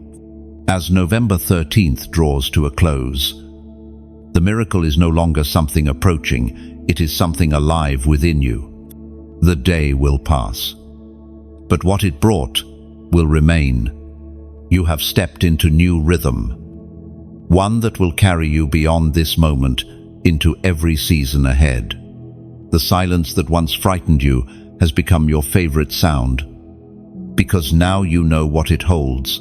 As November 13th draws to a close, the miracle is no longer something approaching, it is something alive within you. The day will pass, but what it brought will remain. You have stepped into new rhythm, one that will carry you beyond this moment into every season ahead. The silence that once frightened you has become your favorite sound, because now you know what it holds.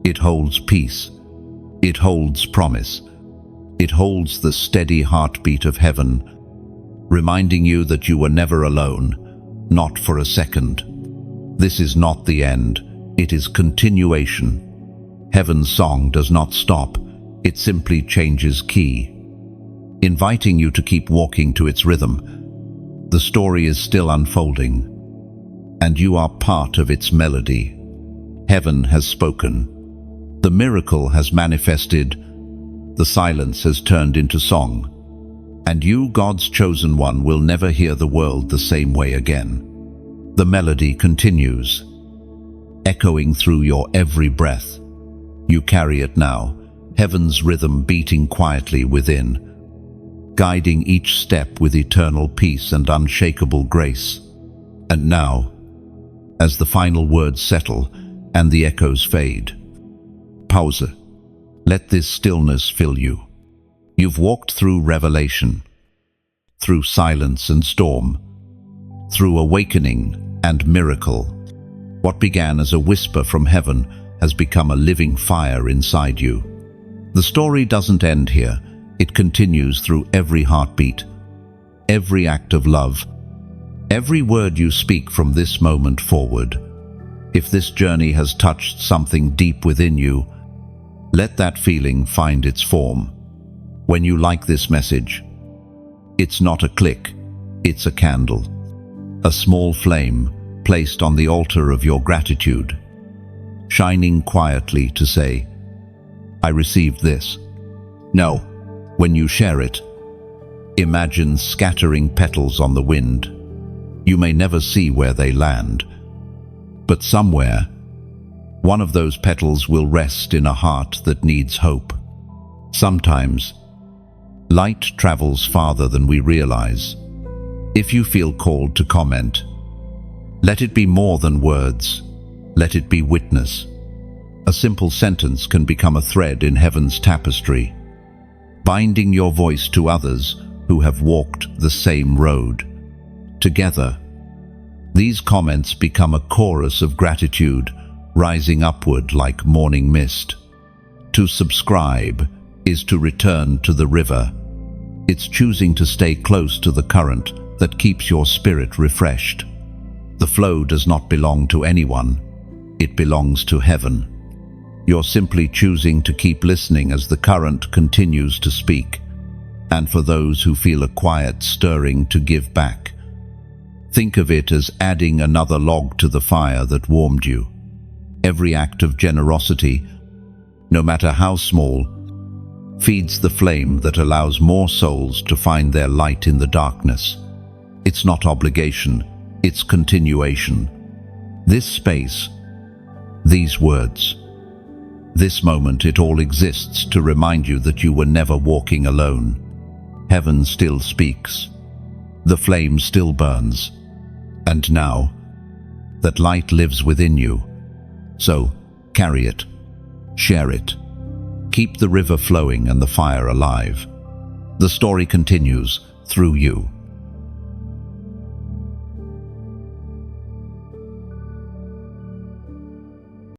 It holds peace. It holds promise. It holds the steady heartbeat of heaven, reminding you that you were never alone, not for a second. This is not the end, it is continuation. Heaven's song does not stop, it simply changes key, inviting you to keep walking to its rhythm. The story is still unfolding, and you are part of its melody. Heaven has spoken. The miracle has manifested. The silence has turned into song. And you, God's chosen one, will never hear the world the same way again. The melody continues, echoing through your every breath. You carry it now, heaven's rhythm beating quietly within, guiding each step with eternal peace and unshakable grace. And now, as the final words settle and the echoes fade, pause. Let this stillness fill you. You've walked through revelation, through silence and storm, through awakening and miracle. What began as a whisper from heaven has become a living fire inside you. The story doesn't end here. It continues through every heartbeat, every act of love, every word you speak from this moment forward. If this journey has touched something deep within you, let that feeling find its form. When you like this message, it's not a click, it's a candle, a small flame placed on the altar of your gratitude, shining quietly to say, I received this. Now, when you share it, imagine scattering petals on the wind. You may never see where they land, but somewhere, one of those petals will rest in a heart that needs hope. Sometimes, light travels farther than we realize. If you feel called to comment, let it be more than words. Let it be witness. A simple sentence can become a thread in heaven's tapestry, binding your voice to others who have walked the same road. Together, these comments become a chorus of gratitude, rising upward like morning mist. To subscribe is to return to the river. It's choosing to stay close to the current that keeps your spirit refreshed. The flow does not belong to anyone. It belongs to heaven. You're simply choosing to keep listening as the current continues to speak. And for those who feel a quiet stirring to give back, think of it as adding another log to the fire that warmed you. Every act of generosity, no matter how small, feeds the flame that allows more souls to find their light in the darkness. It's not obligation, it's continuation. This space, these words, this moment, it all exists to remind you that you were never walking alone. Heaven still speaks. The flame still burns. And now, that light lives within you. So, carry it. Share it. Keep the river flowing and the fire alive. The story continues through you.